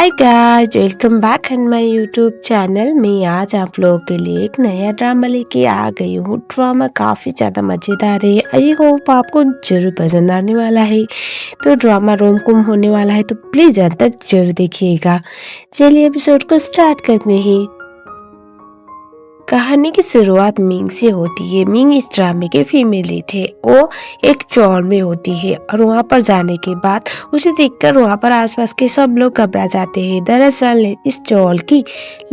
Hi guys, welcome back on my YouTube channel. मैं आज आप लोगों के लिए एक नया ड्रामा लेके आ गई हूँ। ड्रामा काफ़ी ज़्यादा मज़ेदार है। आई होप आपको जरूर पसंद आने वाला है। तो ड्रामा रोम-कॉम होने वाला है, तो प्लीज़ अंत तक जरूर देखिएगा। चलिए एपिसोड को स्टार्ट करते हैं। कहानी की शुरुआत मिंग से होती है। मिंग इस ड्रामे के फीमेल लीड है। वो एक चौर में होती है और वहाँ पर जाने के बाद उसे देखकर वहाँ पर आसपास के सब लोग घबरा जाते हैं। दरअसल इस चौर की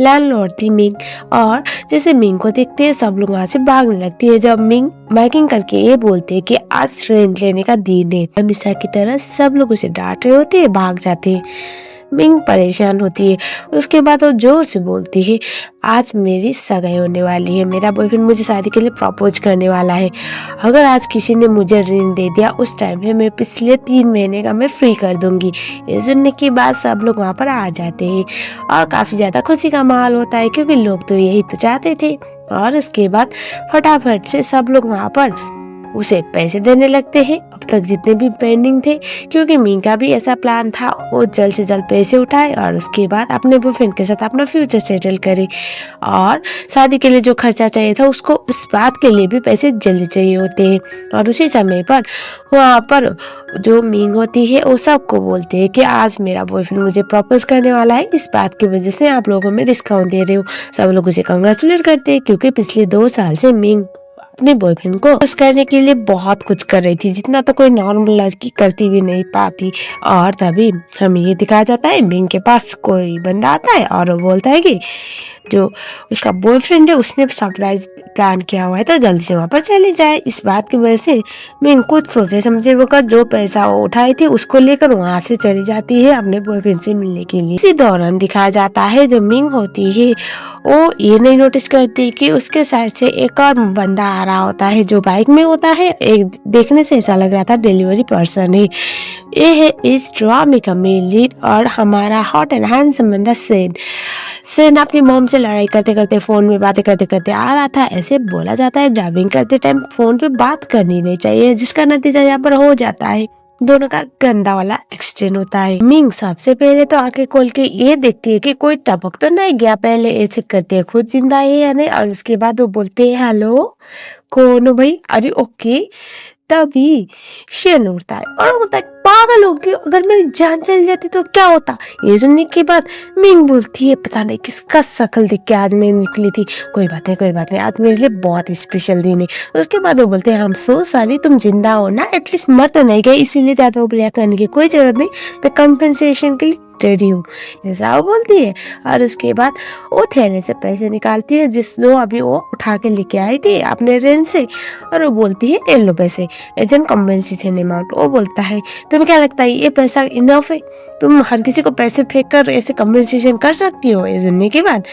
लैंडलॉर्ड थी मिंग, और जैसे मिंग को देखते हैं सब लोग वहाँ से भागने लगती है। जब मिंग बाइकिंग करके ये बोलते हैं कि आज रेंट लेने का दिन है, हमेशा की तरह सब लोग उसे डांट रहे होते हैं, भाग जाते हैं। मिंग परेशान होती है। उसके बाद वो जोर से बोलती है, आज मेरी सगाई होने वाली है, मेरा बॉयफ्रेंड मुझे शादी के लिए प्रपोज करने वाला है। अगर आज किसी ने मुझे ऋण दे दिया, उस टाइम में मैं पिछले 3 महीने का मैं फ्री कर दूंगी। ये सुनने के बाद सब लोग वहाँ पर आ जाते हैं और काफ़ी ज़्यादा खुशी का माहौल होता है, क्योंकि लोग तो यही तो चाहते थे। और उसके बाद फटाफट से सब लोग वहाँ पर उसे पैसे देने लगते हैं, अब तक जितने भी पेंडिंग थे, क्योंकि मिंग का भी ऐसा प्लान था वो जल्द से जल्द पैसे उठाए और उसके बाद अपने बॉयफ्रेंड के साथ अपना फ्यूचर सेटल करे। और शादी के लिए जो खर्चा चाहिए था उसको उस बात के लिए भी पैसे जल्दी चाहिए होते हैं। और उसी समय पर वहाँ पर जो मिंग होती है वो सबको बोलते हैं कि आज मेरा बॉयफ्रेंड मुझे प्रपोज करने वाला है, इस बात की वजह से आप लोगों में डिस्काउंट दे रहे हो। सब लोग उसे कंग्रेचुलेट करते हैं, क्योंकि पिछले 2 साल से मिंग अपने बॉयफ्रेंड को खुश करने के लिए बहुत कुछ कर रही थी, जितना तो कोई नॉर्मल लड़की करती भी नहीं पाती। और तभी हमें ये दिखाया जाता है, मिंग के पास कोई बंदा आता है और वो बोलता है कि जो उसका बॉयफ्रेंड है उसने सरप्राइज प्लान किया हुआ है, तो जल्दी से वहाँ पर चली जाए। इस बात की वजह से मिंग कुछ सोचे समझे बगैर जो पैसा वो उठाई थी उसको लेकर वहाँ से चली जाती है अपने बॉयफ्रेंड से मिलने के लिए। इसी दौरान दिखाया जाता है जो मिंग होती है वो ये नहीं नोटिस करती कि उसके साइड से एक और बंदा आ रहा होता है जो बाइक में होता है। एक देखने से ऐसा लग रहा था डिलीवरी पर्सन है। ये है इस ड्रामे का मेन लीड और हमारा हॉट एंड हैंडसम बंदा सेन। सेन अपनी मॉम से लड़ाई करते करते फोन में बातें करते करते आ रहा था। ऐसे बोला जाता है ड्राइविंग करते टाइम फोन पे बात करनी नहीं चाहिए, जिसका नतीजा यहाँ पर हो जाता है दोनों का गंदा वाला एक्सचेंज होता है। मिंग सबसे पहले तो आंखें खोल के ये देखती है कि कोई टपक तो नहीं गया, पहले ये चेक करती है खुद जिंदा है या नहीं, और उसके बाद वो बोलते हैं हेलो कौन हो भाई, अरे ओके। तभी शेन उठता है और बोलता है पागल हो गई, अगर मेरी जान चली जाती तो क्या होता। ये सुनने के बाद मिंग बोलती है पता नहीं किसका शक्ल देख के आज मैं निकली थी, कोई बात नहीं कोई बात नहीं, आज मेरे लिए बहुत स्पेशल दिन है। उसके बाद वो बोलते हैं हम सो सॉरी, तुम जिंदा हो ना, एटलीस्ट मर तो नहीं गए, इसीलिए ज्यादा उपलिया करने की कोई जरूरत नहीं, मैं कंपनसेशन के लिए रेडी हूँ, ऐसा वो बोलती है। और उसके बाद वो थैले से पैसे निकालती है जिसको अभी वो उठा के लेके आई थी अपने रेंट से, और वो बोलती है ये लो पैसे, एजेंट कम्पेंसेशन अमाउंट। वो बोलता है तुम्हें क्या लगता है ये पैसा इनफ है, तुम हर किसी को पैसे फेंक कर ऐसे कम्पेंसेशन कर सकती हो। ये सुनने के बाद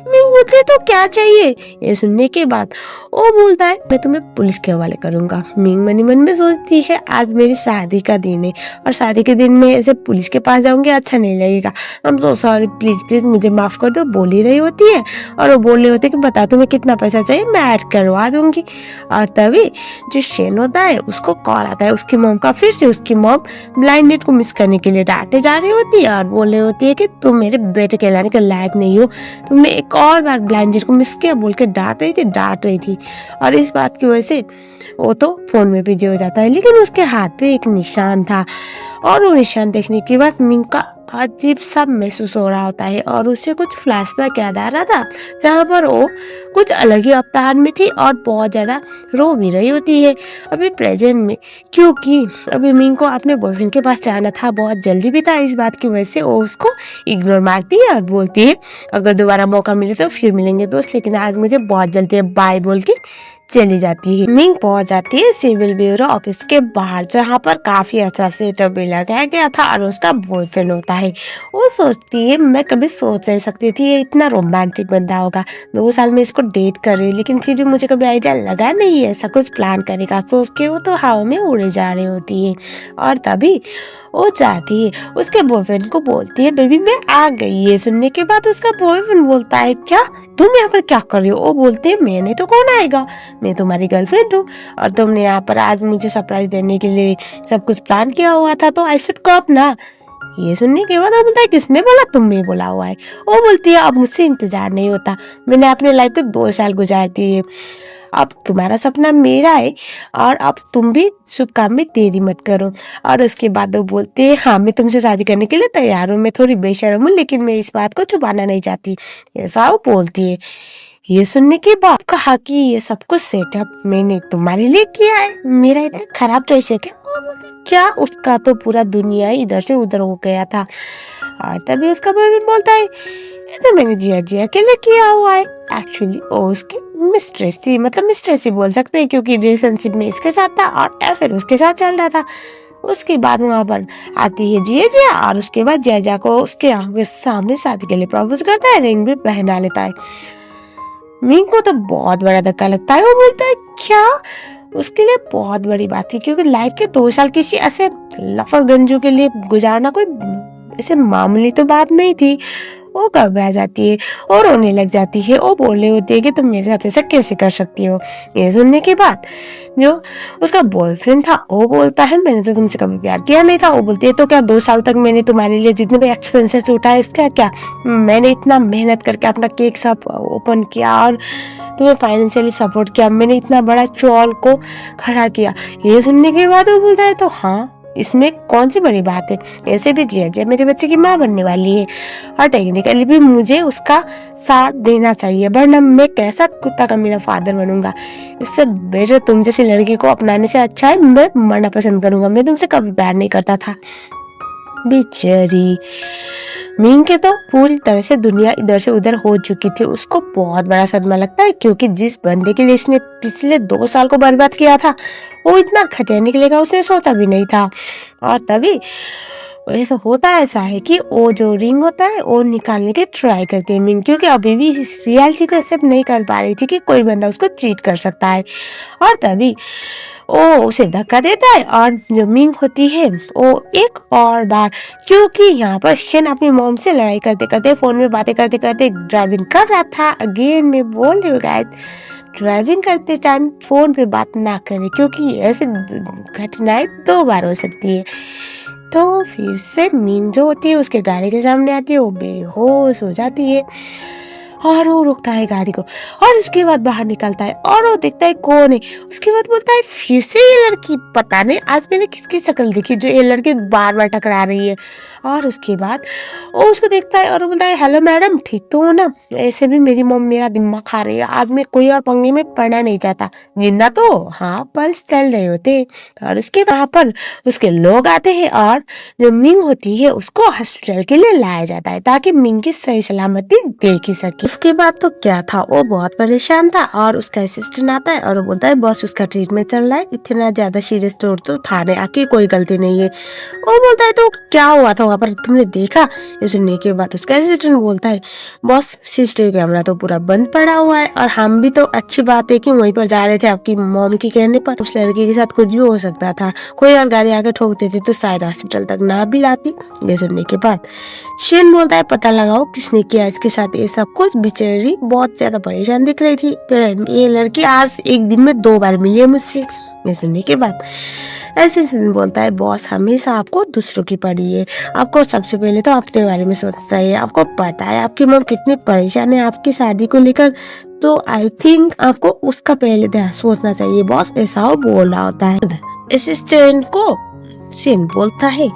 मिंग बोलती है तो क्या चाहिए। ये सुनने के बाद वो बोलता है मैं तुम्हें पुलिस के हवाले करूंगा। मिंग मन ही मन में सोचती है आज मेरी शादी का दिन है और शादी के दिन में ऐसे पुलिस के पास जाऊंगी अच्छा नहीं लगेगा, हम तो सॉरी प्लीज प्लीज मुझे माफ कर दो, बोल ही रही होती है। और वो बोल रहे होते कि बता तुम्हें कितना पैसा चाहिए मैं ऐड करवा दूंगी। और तभी जो शेन होता है उसको कॉल आता है उसकी मॉम का, फिर से उसकी मॉम ब्लाइंड डेट को मिस करने के लिए डांटे जा रही होती है और बोल रही होती है कि तुम मेरे बेटे कहलाने के लायक नहीं हो, तुमने एक और बार ब्लाइंड डेट को मिस किया बोल के डांट रही थी। और इस बात की वजह से वो तो फोन में बिजी हो जाता है, लेकिन उसके हाथ पे एक निशान था और वो निशान देखने के बाद मिंग का अजीब सा महसूस हो रहा होता है और उसे कुछ फ्लैशबैक याद आ रहा था जहाँ पर वो कुछ अलग ही अवतार में थी और बहुत ज्यादा रो भी रही होती है अभी प्रेजेंट में, क्योंकि अभी मिंग को अपने बॉयफ्रेंड के पास जाना था, बहुत जल्दी भी था। इस बात की वजह से वो उसको इग्नोर मारती है और बोलती है अगर दोबारा मौका मिले तो फिर मिलेंगे दोस्त, लेकिन आज मुझे बहुत जल्दी है, बाय बोल के चली जाती है। मिंग पहुंच जाती है सिविल ब्यूरो ऑफिस के बाहर, जहाँ पर काफी अच्छा सेटअप भी लगाया गया था और उसका बॉयफ्रेंड होता है। वो सोचती है मैं कभी सोच नहीं सकती थी ये इतना रोमांटिक बंदा होगा, 2 साल में इसको डेट कर रही हूँ लेकिन फिर भी मुझे कभी आइडिया लगा नहीं है ऐसा कुछ प्लान करेगा, सोच के वो तो हवा में उड़े जा रही होती है। और तभी वो चाहती है उसके बॉयफ्रेंड को बोलती है बेबी मैं आ गई। ये सुनने के बाद उसका बॉयफ्रेंड बोलता है क्या तुम यहाँ पर क्या कर रही हो। वो बोलती है मैंने तो कौन आएगा, मैं तुम्हारी गर्लफ्रेंड हूँ और तुमने यहाँ पर आज मुझे सरप्राइज देने के लिए सब कुछ प्लान किया हुआ था, तो आई शुड कम ना। ये सुनने के बाद वो बोलता है किसने बोला, तुमने बोला हुआ है। वो बोलती है अब मुझसे इंतजार नहीं होता, मैंने अपने लाइफ के 2 साल गुजार दिए, अब तुम्हारा सपना मेरा है और अब तुम भी शुभ काम में देरी मत करो। और उसके बाद वो बोलते हैं हाँ मैं तुमसे शादी करने के लिए तैयार हूँ, मैं थोड़ी बेशर्म हूँ लेकिन मैं इस बात को छुपाना नहीं चाहती, ऐसा वो बोलती है। ये सुनने के बाद कहा कि ये सब कुछ सेटअप मैंने तुम्हारे लिए किया है, मेरा इतना खराब चॉइस है क्या? वो बोलती, क्या? उसका तो पूरा दुनिया ही इधर से उधर हो गया था। और तभी उसका बॉयफ्रेंड बोलता है ये तो मैंने जिया जिया के लिए किया हुआ है। एक्चुअली वो उसकी मिस्ट्रेस थी, मतलब मिस्ट्रेस ही बोल सकते हैं क्योंकि रिलेशनशिप में इसके साथ था और या फिर उसके साथ चल रहा था। उसके बाद वहाँ पर आती है जिया जिया और उसके बाद जिया जिया को उसके आंखों के सामने शादी के लिए प्रपोज करता है, रिंग भी पहना लेता है। मिंग को तो बहुत बड़ा धक्का लगता है, वो बोलता है क्या? उसके लिए बहुत बड़ी बात थी क्योंकि लाइफ के 2 साल किसी ऐसे लफर गंजू के लिए गुजारना कोई ऐसे मामूली तो बात नहीं थी। वो घबरा जाती है और रोने लग जाती है। वो बोल रही होती है कि तुम मेरे साथ ऐसा कैसे कर सकती हो। ये सुनने के बाद जो उसका बॉयफ्रेंड था वो बोलता है मैंने तो तुमसे कभी प्यार किया नहीं था। वो बोलती है तो क्या 2 साल तक मैंने तुम्हारे लिए जितने भी एक्सपेंसेस उठाए इसका क्या, मैंने इतना मेहनत करके अपना केक शॉप ओपन किया और तुम्हें फाइनेंशियली सपोर्ट किया, मैंने इतना बड़ा चौल को खड़ा किया। ये सुनने के बाद वो बोलता है तो हाँ इसमें कौन सी बड़ी बात है, ऐसे भी जिया जिया मेरे बच्चे की माँ बनने वाली है और टेक्निकली भी मुझे उसका साथ देना चाहिए, वरना मैं कैसा कुत्ता का मेरा फादर बनूंगा। इससे बेटर तुम जैसी लड़की को अपनाने से अच्छा है मैं मरना पसंद करूंगा, मैं तुमसे कभी प्यार नहीं करता था। बेचारी मीन के तो पूरी तरह से दुनिया इधर से उधर हो चुकी थी। उसको बहुत बड़ा सदमा लगता है क्योंकि जिस बंदे के लिए इसने पिछले 2 साल को बर्बाद किया था वो इतना घटिया निकलेगा उसने सोचा भी नहीं था। और तभी ऐसा होता ऐसा है कि वो जो रिंग होता है वो निकालने की ट्राई करती है मिंग, क्योंकि अभी भी इस रियलिटी को एक्सेप्ट नहीं कर पा रही थी कि कोई बंदा उसको चीट कर सकता है। और तभी वो उसे धक्का देता है और जो मिंग होती है वो एक और बार, क्योंकि यहाँ पर शन अपनी मॉम से लड़ाई करते करते फोन में बातें करते करते ड्राइविंग कर रहा था। अगेन मैं बोल रही हूँ गाइस, ड्राइविंग करते टाइम फोन पे बात ना करें क्योंकि ऐसे घटनाएं 2 बार हो सकती है। तो फिर से मिंग जो होती है उसके गाड़ी के सामने आती है, वो बेहोश हो जाती है और वो रुकता है गाड़ी को और उसके बाद बाहर निकलता है और वो देखता है कौन है। उसके बाद बोलता है फिर से ये लड़की, पता नहीं आज मैंने किसकी शक्ल देखी जो ये लड़की बार बार टकरा रही है। और उसके बाद वो उसको देखता है और बोलता है हेलो मैडम ठीक तो हो ना, ऐसे भी मेरी मम्मी मेरा दिमाग खा रही है, आज मैं कोई और पंगे में पड़ना नहीं चाहता। जिंदा तो हाँ पल्स चल रहे होते। और उसके वहां पर उसके लोग आते हैं और जो मिंग होती है उसको हॉस्पिटल के लिए लाया जाता है ताकि मिंग की सही सलामती देखी सके। उसके बाद तो क्या था, वो बहुत परेशान था और उसका असिस्टेंट आता है और वो बोलता है बॉस उसका ट्रीटमेंट चल रहा है, इतना ज्यादा सीरियस तो था नहीं, आपकी कोई गलती नहीं है। वो बोलता है तो क्या हुआ था वहाँ पर, तुमने देखा? ये सुनने के बाद उसका असिस्टेंट बोलता है बॉस सीसीटीवी कैमरा तो पूरा बंद पड़ा हुआ है और हम भी तो अच्छी बात है कि वहीं पर जा रहे थे आपकी मॉम के कहने पर, उस लड़की के साथ कुछ भी हो सकता था, कोई और गाड़ी आके ठोक देती तो शायद हॉस्पिटल तक ना भी लाती। ये सुनने के बाद शेन बोलता है पता लगाओ किसने किया इसके साथ ये सब कुछ। बेचारी बहुत ज्यादा परेशान दिख रही थी, ये लड़की आज एक दिन में 2 बार मिली है मुझसे। ये सुनने के बाद असिस्टेंट बोलता है बॉस हमेशा आपको दूसरों की पड़ी है, आपको सबसे पहले तो अपने बारे में सोचना चाहिए, आपको पता है आपकी मॉम कितनी परेशान है आपकी शादी को लेकर, तो आई थिंक आपको उसका पहले ध्यान सोचना चाहिए बॉस, ऐसा वो बोल रहा होता है। असिस्टेंट को शेन बोलता है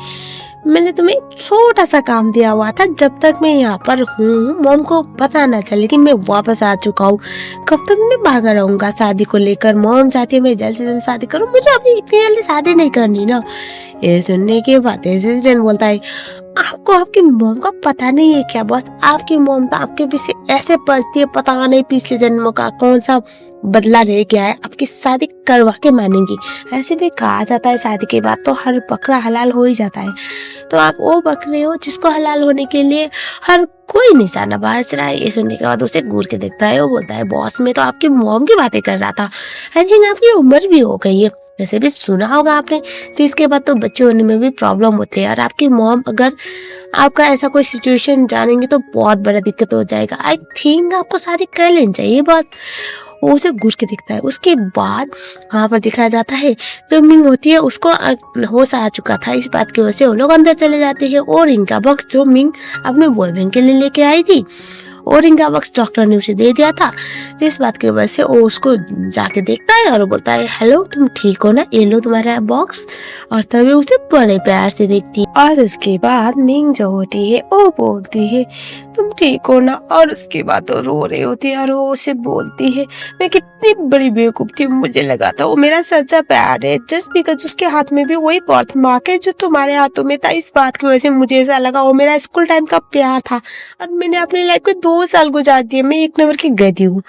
मैंने तुम्हें छोटा सा काम दिया हुआ था, जब तक मैं यहाँ पर हूँ मॉम को पता ना चले कि मैं वापस आ चुका हूँ, कब तक मैं भागा रहूंगा शादी को लेकर। मॉम चाहती है मैं जल्द से जल्द शादी करूँ, मुझे अभी इतनी जल्दी शादी नहीं करनी ना। ये सुनने के बाद असिस्टेंट बोलता है आपको आपकी मॉम का पता नहीं है क्या बॉस, आपकी मॉम तो आपके पीछे ऐसे पड़ती है, पता नहीं पिछले जन्मों का कौन सा बदला रह गया है, आपकी शादी करवा के मानेंगी। ऐसे भी कहा जाता है शादी के बाद तो हर बकरा हलाल हो ही जाता है, तो आप वो बकरे हो जिसको हलाल होने के लिए हर कोई निशाना बाज रहा है। ये सुनने के बाद उसे घूर के देखता है, वो बोलता है बॉस मैं तो आपकी मॉम की बातें कर रहा था, आई थिंक आपकी उम्र भी हो गई है, वैसे भी सुना होगा आपने 30 के बाद तो बच्चे होने में भी प्रॉब्लम होते हैं, और आपकी मॉम अगर आपका ऐसा कोई सिचुएशन जानेंगे तो बहुत बड़ा दिक्कत हो जाएगा। आई थिंक आपको शादी कर लेनी चाहिए बस। वो उसे घूर के दिखता है। उसके बाद वहाँ पर दिखाया जाता है जो मिंग होती है उसको होश आ चुका था। इस बात की वजह से वो लोग अंदर चले जाते हैं और इनका बॉक्स जो मिंग अपने बॉयफ्रेंड के लिए लेके आई थी और इनका बॉक्स डॉक्टर ने उसे दे दिया था। जिस बात की वजह से वो उसको जाके देखता है और वो बोलता है हेलो तुम ठीक हो ना, ये लो तुम्हारा बॉक्स। और तभी उसे बड़े प्यार से देखती है और उसके बाद मिंग जो होती है वो बोलती है तुम ठीक हो ना। और उसके बाद वो रो रही होती है और वो उसे बोलती है मैं कितनी बड़ी बेवकूफ थी, मुझे लगा था वो मेरा सच्चा प्यार है जस्ट बिकॉज उसके हाथ में भी वही बर्थ मार्क है जो तुम्हारे हाथों में था। इस बात की वजह से मुझे ऐसा लगा वो मेरा स्कूल टाइम का प्यार था और मैंने अपनी लाइफ के 2 साल गुजार दिए। मैं एक नंबर की गधी हूँ।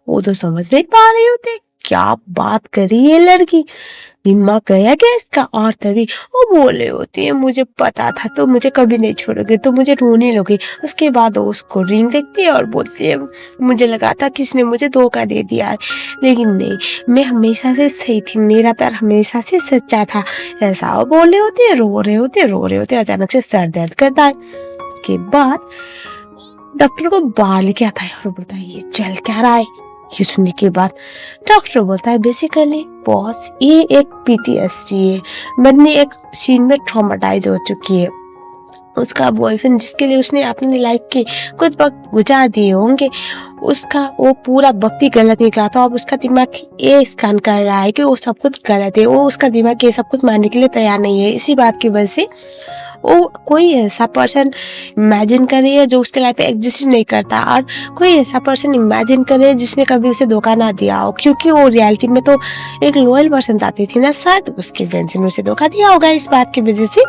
वो तो समझ नहीं पा रहे होते क्या बात करी ये लड़की, दिमाग गया क्या इसका। और तभी वो बोले होती है मुझे पता था तो मुझे कभी नहीं छोड़ोगे तो मुझे रोने लगे। उसके बाद वो उसको रिंग देखती है और बोलती है मुझे लगा था किसने मुझे धोखा दे दिया है लेकिन नहीं, मैं हमेशा से सही थी, मेरा प्यार हमेशा से सच्चा था। ऐसा वो बोले होते है, रो रहे होते अचानक से सर दर्द करता है। उसके बाद डॉक्टर को बाहर लेके आता है और बोलता है ये चल क्या रहा है। ये सुनने के बाद डॉक्टर बोलता है बेसिकली बॉस ये एक पीटीएसडी है, बंदी एक सीन में ट्रॉमेटाइज हो चुकी है। उसका बॉयफ्रेंड जिसके लिए उसने अपनी लाइफ के कुछ वक्त गुजार दिए होंगे उसका वो पूरा वक्त ही गलत निकला था। अब उसका दिमाग ये स्कैन कर रहा है कि वो सब कुछ गलत है, वो उसका दिमाग ये सब कुछ मानने के लिए तैयार नहीं है। इसी बात की वजह से वो कोई ऐसा पर्सन इमेजिन करे जो उसके लाइफ में एग्जिस्ट नहीं करता और कोई ऐसा पर्सन इमेजिन करे जिसने कभी उसे धोखा ना दिया हो, क्योंकि वो रियलिटी में तो एक लॉयल पर्सन चाहती थी ना, शायद उसके फ्रेंड्स ने उसे धोखा दिया होगा। इस बात की वजह से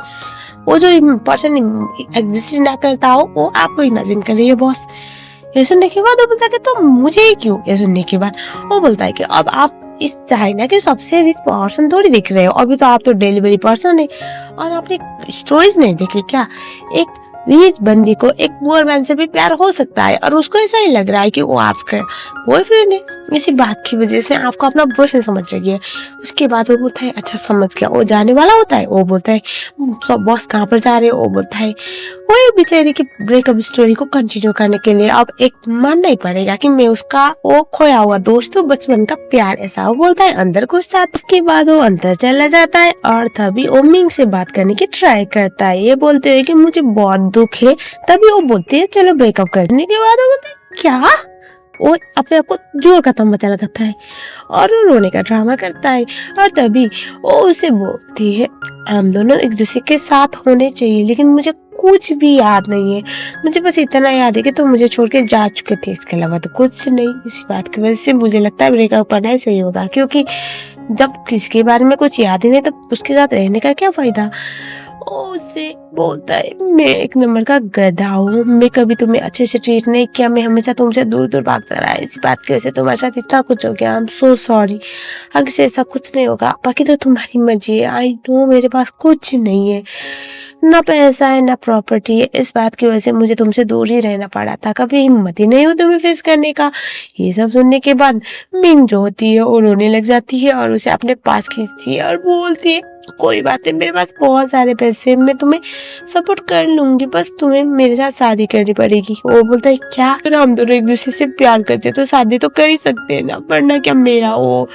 वो जो पर्सन एग्जिस्ट ना करता हो वो आपको इमेजिन कर रही है बॉस। ये सुनने के बाद वो बोलता है कि तो मुझे ही क्यों। ये सुनने के बाद वो बोलता है कि अब आप इस चाइना के सबसे रिच पर्सन थोड़ी दिख रहे हो, अभी तो आप तो डिलीवरी पर्सन है। और आपने स्टोरीज नहीं देखी क्या, एक रिच बंदी को एक पुअर मैन से भी प्यार हो सकता है और उसको ऐसा ही लग रहा है कि वो आपका बॉयफ्रेंड है। इसी बात की वजह से आपको अपना बॉयफ्रेंड समझ रही है। उसके बाद वो बोलता है अच्छा समझ गया, वो जाने वाला होता है। वो बोलता है सब बॉस कहाँ पर जा रहे हो। वो बोलता है वो एक बेचारे की ब्रेकअप स्टोरी को कंटिन्यू करने के लिए अब एक मानना ही पड़ेगा कि मैं उसका वो खोया हुआ दोस्त हूँ, बचपन का प्यार। ऐसा वो बोलता है, अंदर घुस जाता है। उसके बाद वो अंदर चला जाता है और तभी वो मिंग से बात करने की ट्राई करता है। ये बोलते हुए कि मुझे बहुत दुख है। तभी वो बोलती है चलो ब्रेकअप करने के बाद वो बोलता है क्या, वो अपने आप को जोर का तम बचा लगाता है और वो रोने का ड्रामा करता है। और तभी वो उसे बोलती है हम दोनों एक दूसरे के साथ होने चाहिए लेकिन मुझे कुछ भी याद नहीं है, मुझे बस इतना याद है कि तुम मुझे छोड़ के जा चुके थे, इसके अलावा तो कुछ नहीं। इसी बात की वजह से मुझे लगता है ब्रेकअप करना ही सही होगा, क्योंकि जब किसी के बारे में कुछ याद ही नहीं तो उसके साथ रहने का क्या फायदा। उससे बोलता है मैं एक नंबर का गधा हूँ, मैं कभी तुम्हें अच्छे से ट्रीट नहीं किया, मैं हमेशा तुमसे दूर दूर भागता रहा। इस बात की वजह से तुम्हारे साथ इतना कुछ हो गया, आई एम सो सॉरी, आगे से ऐसा कुछ नहीं होगा, बाकी तो तुम्हारी मर्जी है। आई नो मेरे पास कुछ नहीं है, ना पैसा है ना प्रॉपर्टी है, इस बात की वजह से मुझे तुमसे दूर ही रहना पड़ा था, कभी हिम्मत ही नहीं हो तुम्हें फेस करने का। ये सब सुनने के बाद मिंग जो होती है वो रोने लग जाती है और उसे अपने पास खींचती है और बोलती है कोई बात नहीं, मेरे पास बहुत सारे पैसे, मैं तुम्हें सपोर्ट कर लूंगी, बस तुम्हें मेरे साथ शादी करनी पड़ेगी। वो बोलता है क्या, अगर हम दोनों एक दूसरे से प्यार करते तो शादी तो कर ही सकते हैं ना, वरना क्या मेरा वो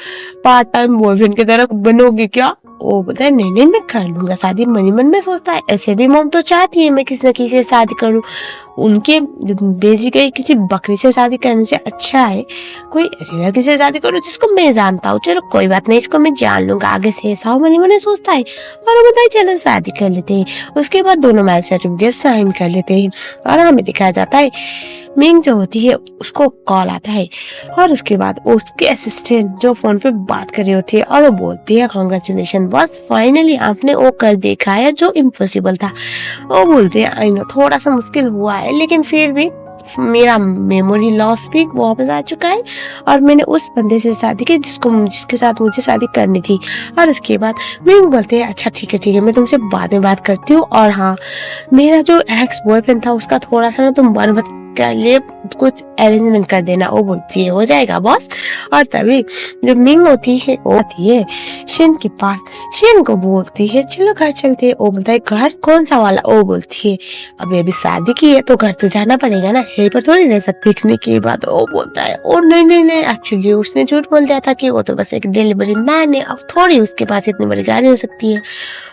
पार्ट टाइम बॉयफ्रेंड की तरह बनोगे क्या। वो बोलता है नहीं नहीं मैं कर लूंगा शादी। मनी मन में सोचता है ऐसे भी मॉम तो चाहती है मैं किसी न किसी से शादी करूं, उनके भेजी गई किसी बकरी से शादी करने से अच्छा है कोई ऐसी लड़की से शादी करूं जिसको मैं जानता हूँ। चलो कोई बात नहीं, इसको मैं जान लूंगा आगे से, ऐसा मनी मन सोचता है। और वो बोलता है चलो शादी कर लेते हैं। उसके बाद दोनों मैरिज सर्टिफिकेट साइन कर लेते हैं और हमें दिखाया जाता है मिंग जो होती है उसको कॉल आता है और उसके बाद उसके असिस्टेंट जो फोन पे बात कर रही होती है और वो बोलती है कांग्रेचुलेशन बस, फाइनली आपने वो कर देखा है जो इम्पॉसिबल था। वो बोलते हैं आई नो थोड़ा सा मुश्किल हुआ है लेकिन फिर भी मेरा मेमोरी लॉस भी वापस आ चुका है और मैंने उस बंदे से शादी की जिसके साथ मुझे शादी करनी थी। और उसके बाद मिंग बोलते हैं अच्छा ठीक है मैं तुमसे बाद में बात करती हूँ, और हाँ मेरा जो एक्स बॉयफ्रेंड था उसका थोड़ा सा ना तुम वन के लिए कुछ अरेंजमेंट कर देना। वो बोलती है हो जाएगा बॉस। और तभी जब मिंग होती है वो आती है शिन के पास, शिन को बोलती है चलो घर चलते हैं। वो बोलता है घर कौन सा वाला? वो बोलती है अभी शादी की है तो घर तो जाना पड़ेगा ना, यहीं पर थोड़ी रह सकते। दिखने के बाद वो बोलता है ओ नहीं नहीं नहीं, एक्चुअली उसने झूठ बोल दिया था कि वो तो बस एक डिलीवरी मैन है, अब थोड़ी उसके पास इतनी बड़ी गाड़ी हो सकती है।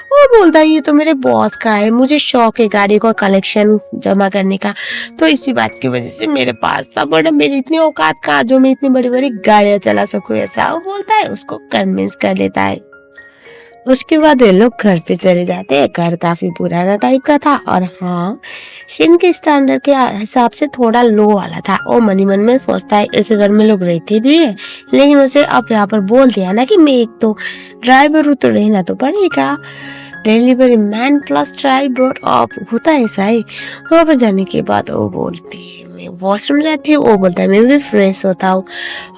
वो बोलता है ये तो मेरे बॉस का है, मुझे शौक है गाड़ी का कलेक्शन जमा करने का, तो इसी बात की वजह से मेरे पास था, बड़ा मेरी इतनी औकात कहाँ जो मैं इतनी बड़ी बड़ी गाड़ियां चला सकूं। ऐसा वो बोलता है, उसको कन्विंस कर लेता है। उसके बाद ये लोग घर पे चले जाते हैं। घर काफी पुराना टाइप का था और हाँ शिन के स्टैंडर्ड के हिसाब से थोड़ा लो वाला था। वो मनी मन में सोचता है ऐसे घर में लोग रहते भी है, लेकिन उसे अब यहाँ पर बोल दिया ना कि मैं एक तो ड्राइवर हूँ तो रहना तो पड़ेगा, डिलीवरी मैन प्लस ड्राइवर। अब होता है ऐसा ही। वहाँ पर जाने के बाद वो बोलती है मैं वॉशरूम जाती हूँ। वो बोलता है मैं भी फ्रेश होता हूँ।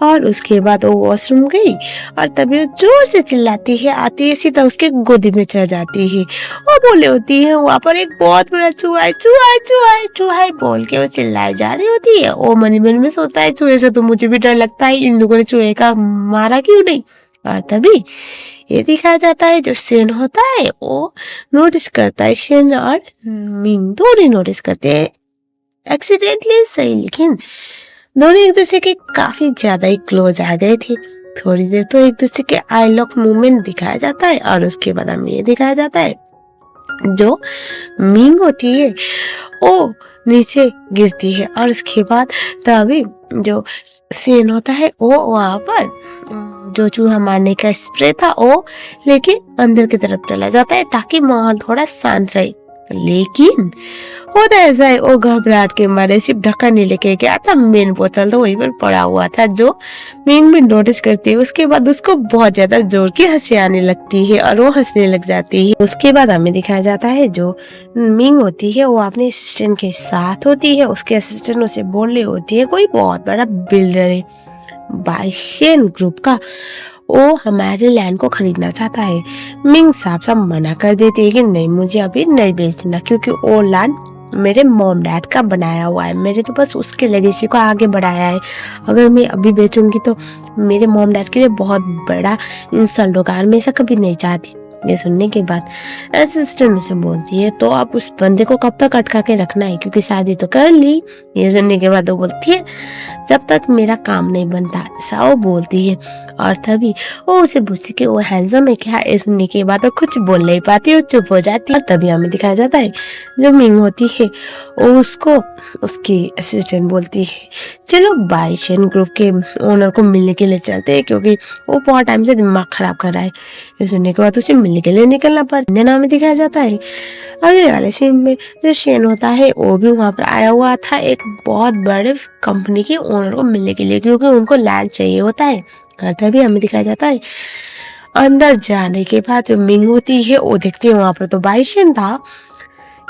और उसके बाद वो वॉशरूम गई और तभी वो जोर से चिल्लाती है, आती है सीधा उसके गोदी में चढ़ जाती है। वो बोले होती है वहाँ पर एक बहुत बड़ा चूहा है, चूहा है, चूहा है, चूहा है बोल के वो चिल्लाई जा रही होती है। वो मन में सोचता है चूहे से तो मुझे भी डर लगता है, इन लोगों ने चूहे का मारा क्यों नहीं। और तभी ये दिखाया जाता है जो शेन होता है वो नोटिस करता है, शेन और मिंग दोनों नोटिस करते हैं एक्सीडेंटली सही, लेकिन दोनों एक दूसरे के काफी ज्यादा ही क्लोज आ गए थे। थोड़ी देर तो एक दूसरे के आई लव मूवमेंट दिखाया जाता है और उसके बाद हमें ये दिखाया जाता है जो मिंग होती है वो नीचे गिरती है और उसके बाद तभी जो शेन होता है वो वहां पर जो चूहा मारने का स्प्रे था वो लेके अंदर की तरफ चला जाता है ताकि माहौल थोड़ा शांत रहे। लेकिन होता ऐसा है वो घबराहट के मारे सिर्फ ढक्कन नहीं लेके गया था, मेन बोतल तो वहीं पर पड़ा हुआ था जो मिंग भी नोटिस करती है। उसके बाद उसको बहुत ज्यादा जोर की हंसी आने लगती है और वो हंसने लग जाती है। उसके बाद हमें दिखाया जाता है जो मिंग होती है वो अपने असिस्टेंट के साथ होती है। उसके असिस्टेंट उसे बोल रही होती है कोई बहुत बड़ा बिल्डर है बाइशेन ग्रुप का, वो हमारे लैंड को खरीदना चाहता है। मिंग साफ साफ मना कर देती है कि नहीं मुझे अभी नहीं बेचना, क्योंकि वो लैंड मेरे मॉम डैड का बनाया हुआ है, मेरे तो बस उसके लेगेसी को आगे बढ़ाया है। अगर मैं अभी बेचूंगी तो मेरे मॉम डैड के लिए बहुत बड़ा इंसल्ट होगा और मैं ऐसा कभी नहीं चाहती। ये सुनने के बाद असिस्टेंट उसे बोलती है तो आप उस बंदे को कब तक अटका के रखना है, क्योंकि शादी तो कर ली। ये सुनने के बाद वो बोलती है जब तक मेरा काम नहीं बनता, ऐसा वो बोलती है। और तभी वो उसे पूछती कि वो हैंडसम है क्या। ये सुनने के बाद वो कुछ बोल नहीं पाती, वो चुप हो जाती है। और तभी हमें दिखाया जाता है जो मिंग होती है वो उसको उसकी असिस्टेंट बोलती है चलो बाइशेन ग्रुप के ओनर को मिलने के लिए चलते हैं, क्योंकि वो बहुत टाइम से दिमाग खराब कर रहा है। ये सुनने के बाद उसे मिलने के लिए निकलना पड़ता है। नाम दिखाया जाता है अगले वाले सीन में जो शेन होता है वो भी वहां पर आया हुआ था एक बहुत बड़े कंपनी के ओनर को मिलने के लिए, क्योंकि उनको लैंड चाहिए होता है। तभी हमें दिखाया जाता है अंदर जाने के बाद जो मिंग होती है वो देखती है वहां पर तो बाइशेन था,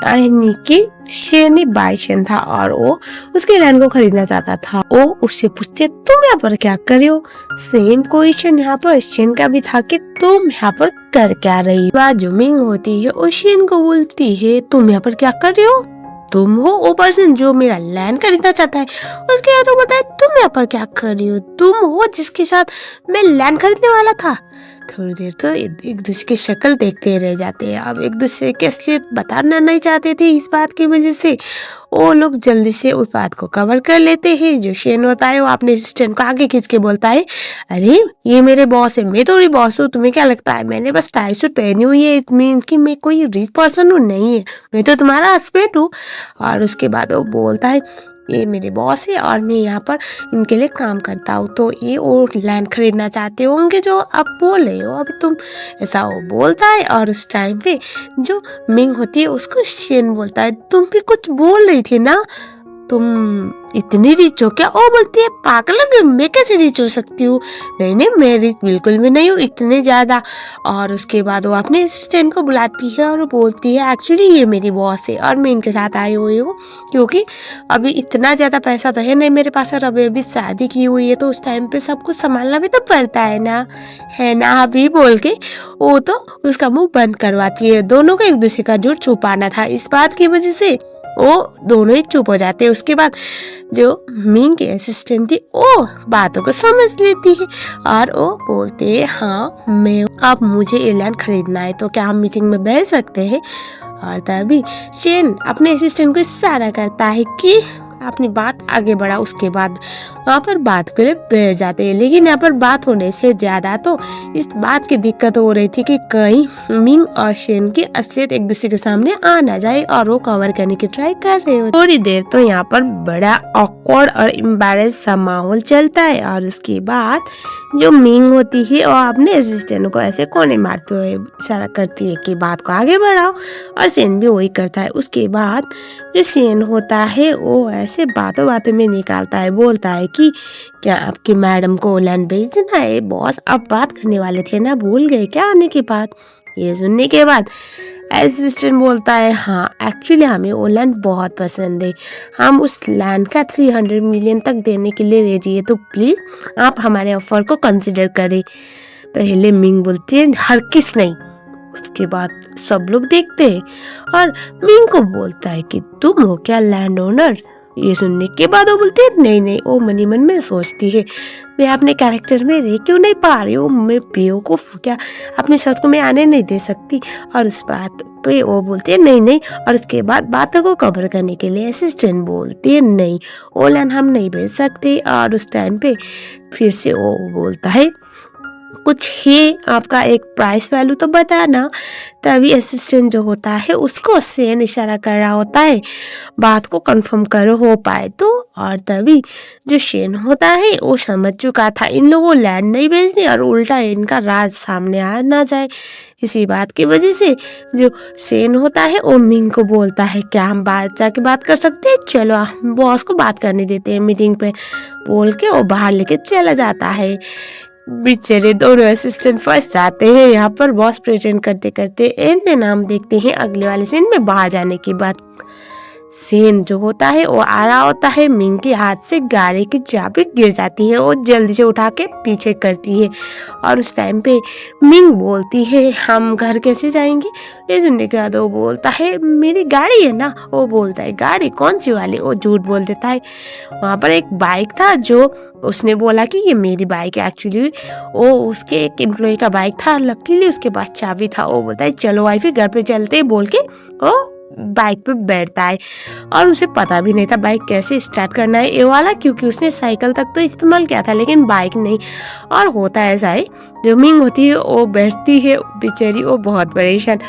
यानी कि शेन बाइशेन था और वो उसके लैंड को खरीदना चाहता था। वो उससे पूछते तुम यहाँ पर क्या कर रहे हो। सेम क्वेश्चन यहाँ पर शेन का भी था कि तुम यहाँ पर कर क्या रही। बात जो मिंग होती है वो शेन को बोलती है तुम यहाँ पर क्या कर रहे हो, तुम हो वो पर्सन जो मेरा लैंड खरीदना चाहता है। उसके बाद वो बोलता है तुम यहाँ पर क्या कर रही हो, तुम हो जिसके साथ मैं लैंड खरीदने वाला था। थोड़ी देर तो एक दूसरे की शक्ल देखते रह जाते हैं। अब एक दूसरे की असलियत बताना नहीं चाहते थे, इस बात की वजह से वो लोग जल्दी से उस बात को कवर कर लेते हैं। जो शेन होता है वो अपने असिस्टेंट को आगे खींच के बोलता है अरे ये मेरे बॉस है, मैं तो नहीं बॉस हूँ, तुम्हें क्या लगता है मैंने बस टाई सूट पहनी हुई है, इट मीन कि मैं कोई रिच पर्सन हूँ, नहीं है, मैं तो तुम्हारा हस्बैंड हूँ। और उसके बाद वो बोलता है ये मेरे बॉस है और मैं यहाँ पर इनके लिए काम करता हूँ, तो ये और लैंड खरीदना चाहते होंगे जो आप बोल रहे हो अभी तुम, ऐसा वो बोलता है। और उस टाइम पे जो मिंग होती है उसको शेन बोलता है तुम भी कुछ बोल रही थी ना, तुम इतनी रिच हो क्या। वो बोलती है पागल मैं कैसे रिच हो सकती हूँ, नहीं नहीं मैं रिच बिल्कुल भी नहीं हूँ इतने ज्यादा। और उसके बाद वो अपने असिस्टेंट को बुलाती है और बोलती है एक्चुअली ये मेरी बॉस है और मैं इनके साथ आई हुई हूँ, क्योंकि अभी इतना ज्यादा पैसा तो है नहीं मेरे पास और अभी शादी की हुई है तो उस टाइम पे सब कुछ संभालना भी तो पड़ता है ना अभी बोल के वो तो उसका मुंह बंद करवाती है। दोनों को एक दूसरे का झूठ छुपाना था, इस बात की वजह से वो दोनों ही चुप हो जाते हैं। उसके बाद जो मिंग की असिस्टेंट थी वो बातों को समझ लेती है और वो बोलते हैं हाँ मैं अब मुझे एयरलाइन खरीदना है, तो क्या हम मीटिंग में बैठ सकते हैं। और तभी शेन अपने असिस्टेंट को इशारा करता है कि अपनी बात आगे बढ़ा। उसके बाद वहाँ पर बात के लिए बैठ जाते हैं, लेकिन यहाँ पर बात होने से ज्यादा तो इस बात की दिक्कत हो रही थी कि कहीं मिंग और शेन की असलियत एक दूसरे के सामने आ ना जाए, और वो कवर करने की ट्राई कर रहे हो। थोड़ी देर तो यहाँ पर बड़ा ऑकवर्ड और एम्बैरेस सा माहौल चलता है, और उसके बाद जो मिंग होती है और अपने असिस्टेंट को ऐसे कोने मारते हुए इशारा करती है कि बात को आगे बढ़ाओ, और शेन भी वही करता है। उसके बाद जो शेन होता है वो ऐसे बातों बातों में निकालता है, बोलता है कि क्या आपकी मैडम को ओलैंड भेजना है बॉस, अब बात करने वाले थे ना, भूल गए क्या आने के बाद। ये सुनने के बाद असिस्टेंट बोलता है हाँ एक्चुअली हमें ओलैंड बहुत पसंद है, हम उस लैंड का 300 मिलियन तक देने के लिए रेडी है, तो प्लीज आप हमारे ऑफर को कंसिडर करें। पहले मिंग बोलती है हर किस नहीं। उसके बाद सब लोग देखते हैं और मिंग को बोलता है कि तुम हो क्या लैंड ओनर। ये सुनने के बाद वो बोलती है नहीं नहीं। वो मनी मन में सोचती है मैं अपने कैरेक्टर में रह क्यों नहीं पा रही हूँ, मैं बेवकूफ क्या अपने साथ को मैं आने नहीं दे सकती। और उस बात पे वो बोलती है नहीं नहीं। और उसके बाद बातों को कवर करने के लिए असिस्टेंट बोलती है नहीं ओलन हम नहीं भेज सकते। और उस टाइम पे फिर से वो बोलता है कुछ है आपका एक प्राइस वैल्यू तो बताना। तभी असिस्टेंट जो होता है उसको शेन इशारा कर रहा होता है बात को कंफर्म करो हो पाए तो। और तभी जो शेन होता है वो समझ चुका था इन लोगों को लैंड नहीं भेजने और उल्टा इनका राज सामने आ ना जाए। इसी बात की वजह से जो शेन होता है वो मिंग को बोलता है क्या हम बात जाके बात कर सकते हैं, चलो बॉस को बात करने देते हैं मीटिंग पे, बोल के वो बाहर लेके चला जाता है। बेचारे दोनों असिस्टेंट फंस जाते हैं यहाँ पर बॉस प्रेजेंट करते करते। एंड नाम देखते हैं अगले वाले सीन में बाहर जाने के बाद सेन जो होता है वो आ रहा होता है, मिंग के हाथ से गाड़ी की चाबी गिर जाती है, वो जल्दी से उठा के पीछे करती है। और उस टाइम पे मिंग बोलती है हम घर कैसे जाएंगे। ये सुनने के बाद वो बोलता है मेरी गाड़ी है ना। वो बोलता है गाड़ी कौन सी वाली, वो झूठ बोल देता है। वहाँ पर एक बाइक था जो उसने बोला कि ये मेरी बाइक है, एक्चुअली वो उसके एक एम्प्लॉय का बाइक था, लकीली उसके पास चाबी था। वो बोलता है चलो वाइफी घर पे चलते बोल के वो बाइक पे बैठता है। और उसे पता भी नहीं था बाइक कैसे स्टार्ट करना है ये वाला, क्योंकि उसने साइकिल तक तो इस्तेमाल किया था लेकिन बाइक नहीं। और होता है ऐसा है जो मिंग होती है वो बैठती है बेचारी, वो बहुत परेशान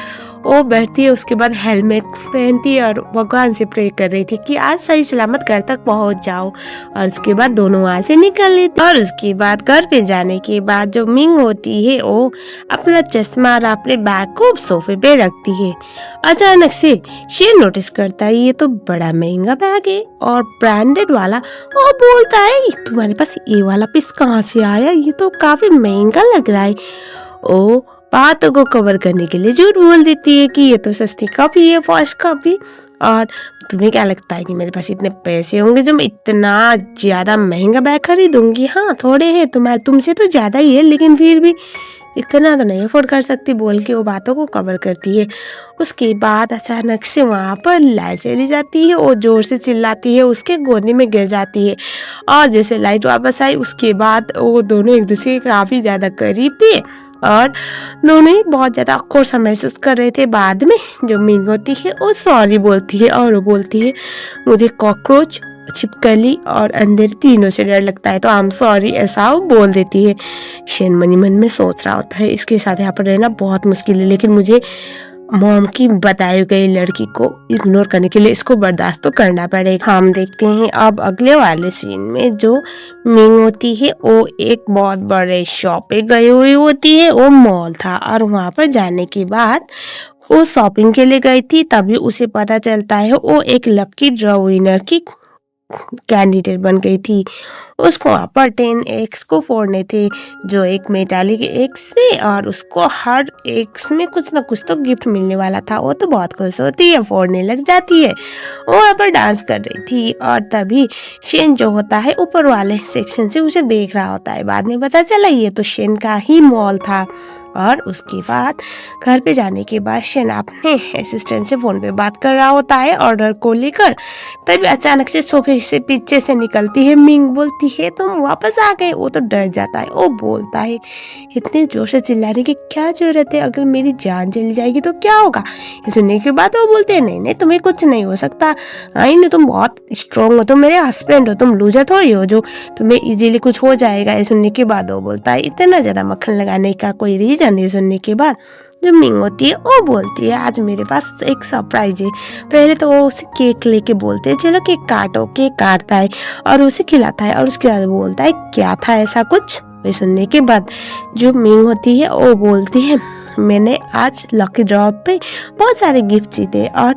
वो बैठती है। उसके बाद हेलमेट पहनती है और भगवान से प्रे कर रही थी कि आज सही सलामत घर तक पहुंच जाओ। और उसके बाद दोनों वहां से निकल लेते। और उसके बाद घर पे जाने के बाद जो मिंग होती है वो अपना चश्मा और अपने बैग को सोफे पे रखती है। अचानक से शेन नोटिस करता है ये तो बड़ा महंगा बैग है और ब्रांडेड वाला। वो बोलता है तुम्हारे पास ये वाला पीस कहाँ से आया, ये तो काफी महंगा लग रहा है। ओ बातों को कवर करने के लिए झूठ बोल देती है कि ये तो सस्ती कॉपी है, फर्स्ट कॉपी। और तुम्हें क्या लगता है कि मेरे पास इतने पैसे होंगे जो मैं इतना ज्यादा महंगा बैग खरीदूंगी। हाँ थोड़े हैं तुम्हारे, तुमसे तो ज्यादा ही है लेकिन फिर भी इतना तो नहीं अफोर्ड कर सकती, बोल के वो बातों को कवर करती है। उसके बाद अचानक से वहाँ पर लाइट चली जाती है, वो जोर से चिल्लाती है, उसके गोदी में गिर जाती है। और जैसे लाइट वापस आई उसके बाद वो दोनों एक दूसरे के काफी ज्यादा करीब थे और दोनों ही बहुत ज्यादा अखोर सा महसूस कर रहे थे। बाद में जो मिंग होती है वो सॉरी बोलती है और वो बोलती है मुझे कॉकरोच, छिपकली और अंधेरे तीनों से डर लगता है, तो आई एम सॉरी ऐसा वो बोल देती है। शेन मनी मन में सोच रहा होता है इसके साथ यहाँ पर रहना बहुत मुश्किल है, लेकिन मुझे मॉम की बताई गई लड़की को इग्नोर करने के लिए इसको बर्दाश्त तो करना पड़ेगा। हम देखते हैं अब अगले वाले सीन में जो मिंग होती है वो एक बहुत बड़े शॉप पे गई हुई होती है, वो मॉल था। और वहाँ पर जाने के बाद वो शॉपिंग के लिए गई थी, तभी उसे पता चलता है वो एक लकी ड्रॉ विनर की कैंडिडेट बन गई थी। उसको वहाँ पर 10 एग्स को फोड़ने थे जो एक मेटालिक एग्स थे, और उसको हर एग्स में कुछ ना कुछ तो गिफ्ट मिलने वाला था। वो तो बहुत खुश होती है, फोड़ने लग जाती है, वो वहाँ पर डांस कर रही थी। और तभी शेन जो होता है ऊपर वाले सेक्शन से उसे देख रहा होता है। बाद में पता चला ये तो शेन का ही मॉल था। और उसके बाद घर पे जाने के बाद शेन अपने असिस्टेंट से फोन पे बात कर रहा होता है ऑर्डर को लेकर। तभी अचानक से सोफे से पीछे से निकलती है मिंग, बोलती है तुम वापस आ गए। वो तो डर जाता है। वो बोलता है इतने जोर से चिल्लाने की क्या जरूरत है, अगर मेरी जान चली जाएगी तो क्या होगा। ये सुनने के बाद वो बोलते हैं नहीं नहीं तुम्हें कुछ नहीं हो सकता, आई नहीं तुम बहुत स्ट्रांग हो, तुम मेरे हस्बैंड हो, तुम लूजर थोड़ी हो जो तुम्हें इजीली कुछ हो जाएगा। ये सुनने के बाद वो बोलता है इतना ज्यादा मक्खन लगाने का कोई रीजन। ये सुनने के बाद जो मिंग होती है वो बोलती है आज मेरे पास एक सरप्राइज है। पहले तो वो उसे केक लेके बोलते हैं चलो केक काटो। केक काटता है और उसे खिलाता है और उसके बाद वो बोलता है क्या था ऐसा कुछ। ये सुनने के बाद जो मिंग होती है वो बोलती है मैंने आज लकी ड्रॉ पे बहुत सारे गिफ्ट जीते और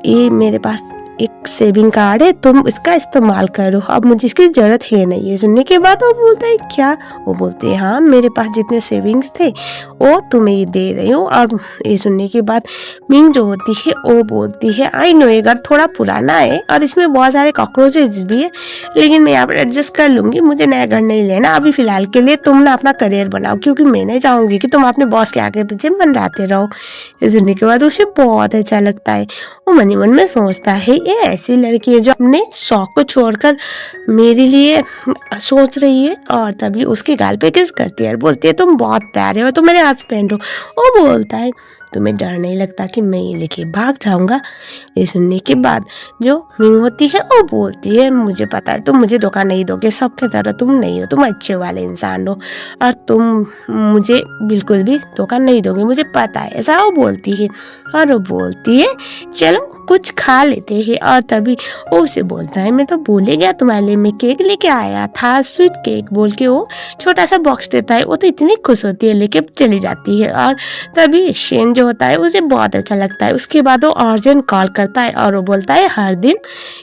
ये मेरे पास एक सेविंग कार्ड है, तुम इसका इस्तेमाल करो, अब मुझे इसकी जरूरत है नहीं। है सुनने के बाद वो बोलता है क्या। वो बोलते हैं हाँ मेरे पास जितने सेविंग्स थे वो तुम्हें ये दे रही हूँ। और ये सुनने के बाद मिंग जो होती है वो बोलती है आई नो ये घर थोड़ा पुराना है और इसमें बहुत सारे कॉकरोचेस भी है, लेकिन मैं यहाँ पर एडजस्ट कर लूंगी, मुझे नया घर नहीं लेना अभी फिलहाल के लिए। तुम ना अपना करियर बनाओ क्योंकि मैं नहीं चाहूंगी कि तुम अपने बॉस के आगे पीछे मंडराते रहो। ये सुनने के बाद उसे बहुत अच्छा लगता है। वो मन ही मन में सोचता है ये ऐसी लड़की है जो अपने शौक को छोड़कर मेरे लिए सोच रही है। और तभी उसके गाल पे किस करती है और बोलती है तुम बहुत प्यारे हो, तुम मेरे हस्बैंड हो। वो बोलता है तुम्हें डर नहीं लगता कि मैं ये लेके भाग जाऊंगा। ये सुनने के बाद जो मिंग होती है वो बोलती है मुझे पता है तुम मुझे धोखा नहीं दोगे, सबके तरह तुम नहीं हो, तुम अच्छे वाले इंसान हो और तुम मुझे बिल्कुल भी धोखा नहीं दोगे, मुझे पता है, ऐसा वो बोलती है। और वो बोलती है चलो कुछ खा लेते हैं। और तभी वो उसे बोलता है मैं तो भूल ही गया तुम्हारे लिए मैं केक लेके आया था, स्वीट केक बोल के वो छोटा सा बॉक्स देता है। वो तो इतनी खुश होती है लेके चली जाती है। और तभी शेन जो होता है उसे बहुत अच्छा लगता है। उसके बाद वो अर्जेंट कॉल करता है और वो बोलता है हर दिन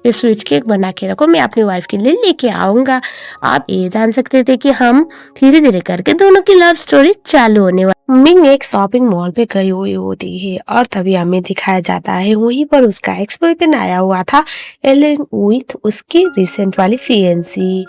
ये स्वीट केक बना के रखो, मैं अपनी वाइफ के लिए लेके आऊंगा। आप ये जान सकते थे कि हम धीरे धीरे करके दोनों की लव स्टोरी चालू होने वाली। मिंग एक शॉपिंग मॉल पे गई हुई होती है और तभी हमें दिखाया जाता है वहीं पर उसका एक्स बॉयफ्रेंड आया हुआ था एलन विथ उसकी रिसेंट वाली फियेंसी।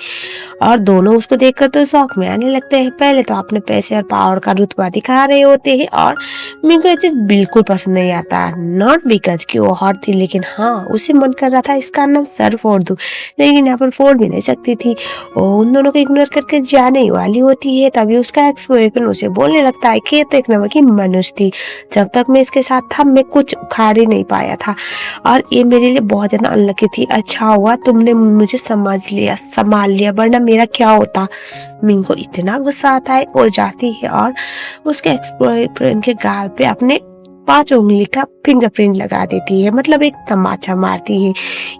और दोनों उसको देखकर तो शौक में आने लगते हैं। पहले तो अपने पैसे और पावर का रुतबा दिखा रहे होते हैं और मिंग को ये चीज बिल्कुल पसंद नहीं आता। नॉट बिकॉज कि वो हॉट थी, लेकिन हाँ उसे मन कर रहा था इसका नाम सर फोड़ दूं, लेकिन यहाँ पर फोड़ भी नहीं सकती थी। वो उन दोनों को इग्नोर करके जाने ही वाली होती है। तभी उसका एक्स बॉयफ्रेंड उसे बोलने लगता है कि ये तो एक नंबर की मनुष्य थी, जब तक मैं इसके साथ था मैं कुछ उखाड़ ही नहीं पाया था और ये मेरे लिए बहुत ज्यादा अनलकी थी। अच्छा हुआ तुमने मुझे समझ लिया, संभाल लिया, वरना मेरा क्या होता। मिंग को इतना गुस्सा आता है वो जाती है और उसके एक्स बॉयफ्रेंड के गाल पे अपने 5 उंगली का फिंगरप्रिंट लगा देती है, मतलब एक तमाचा मारती है।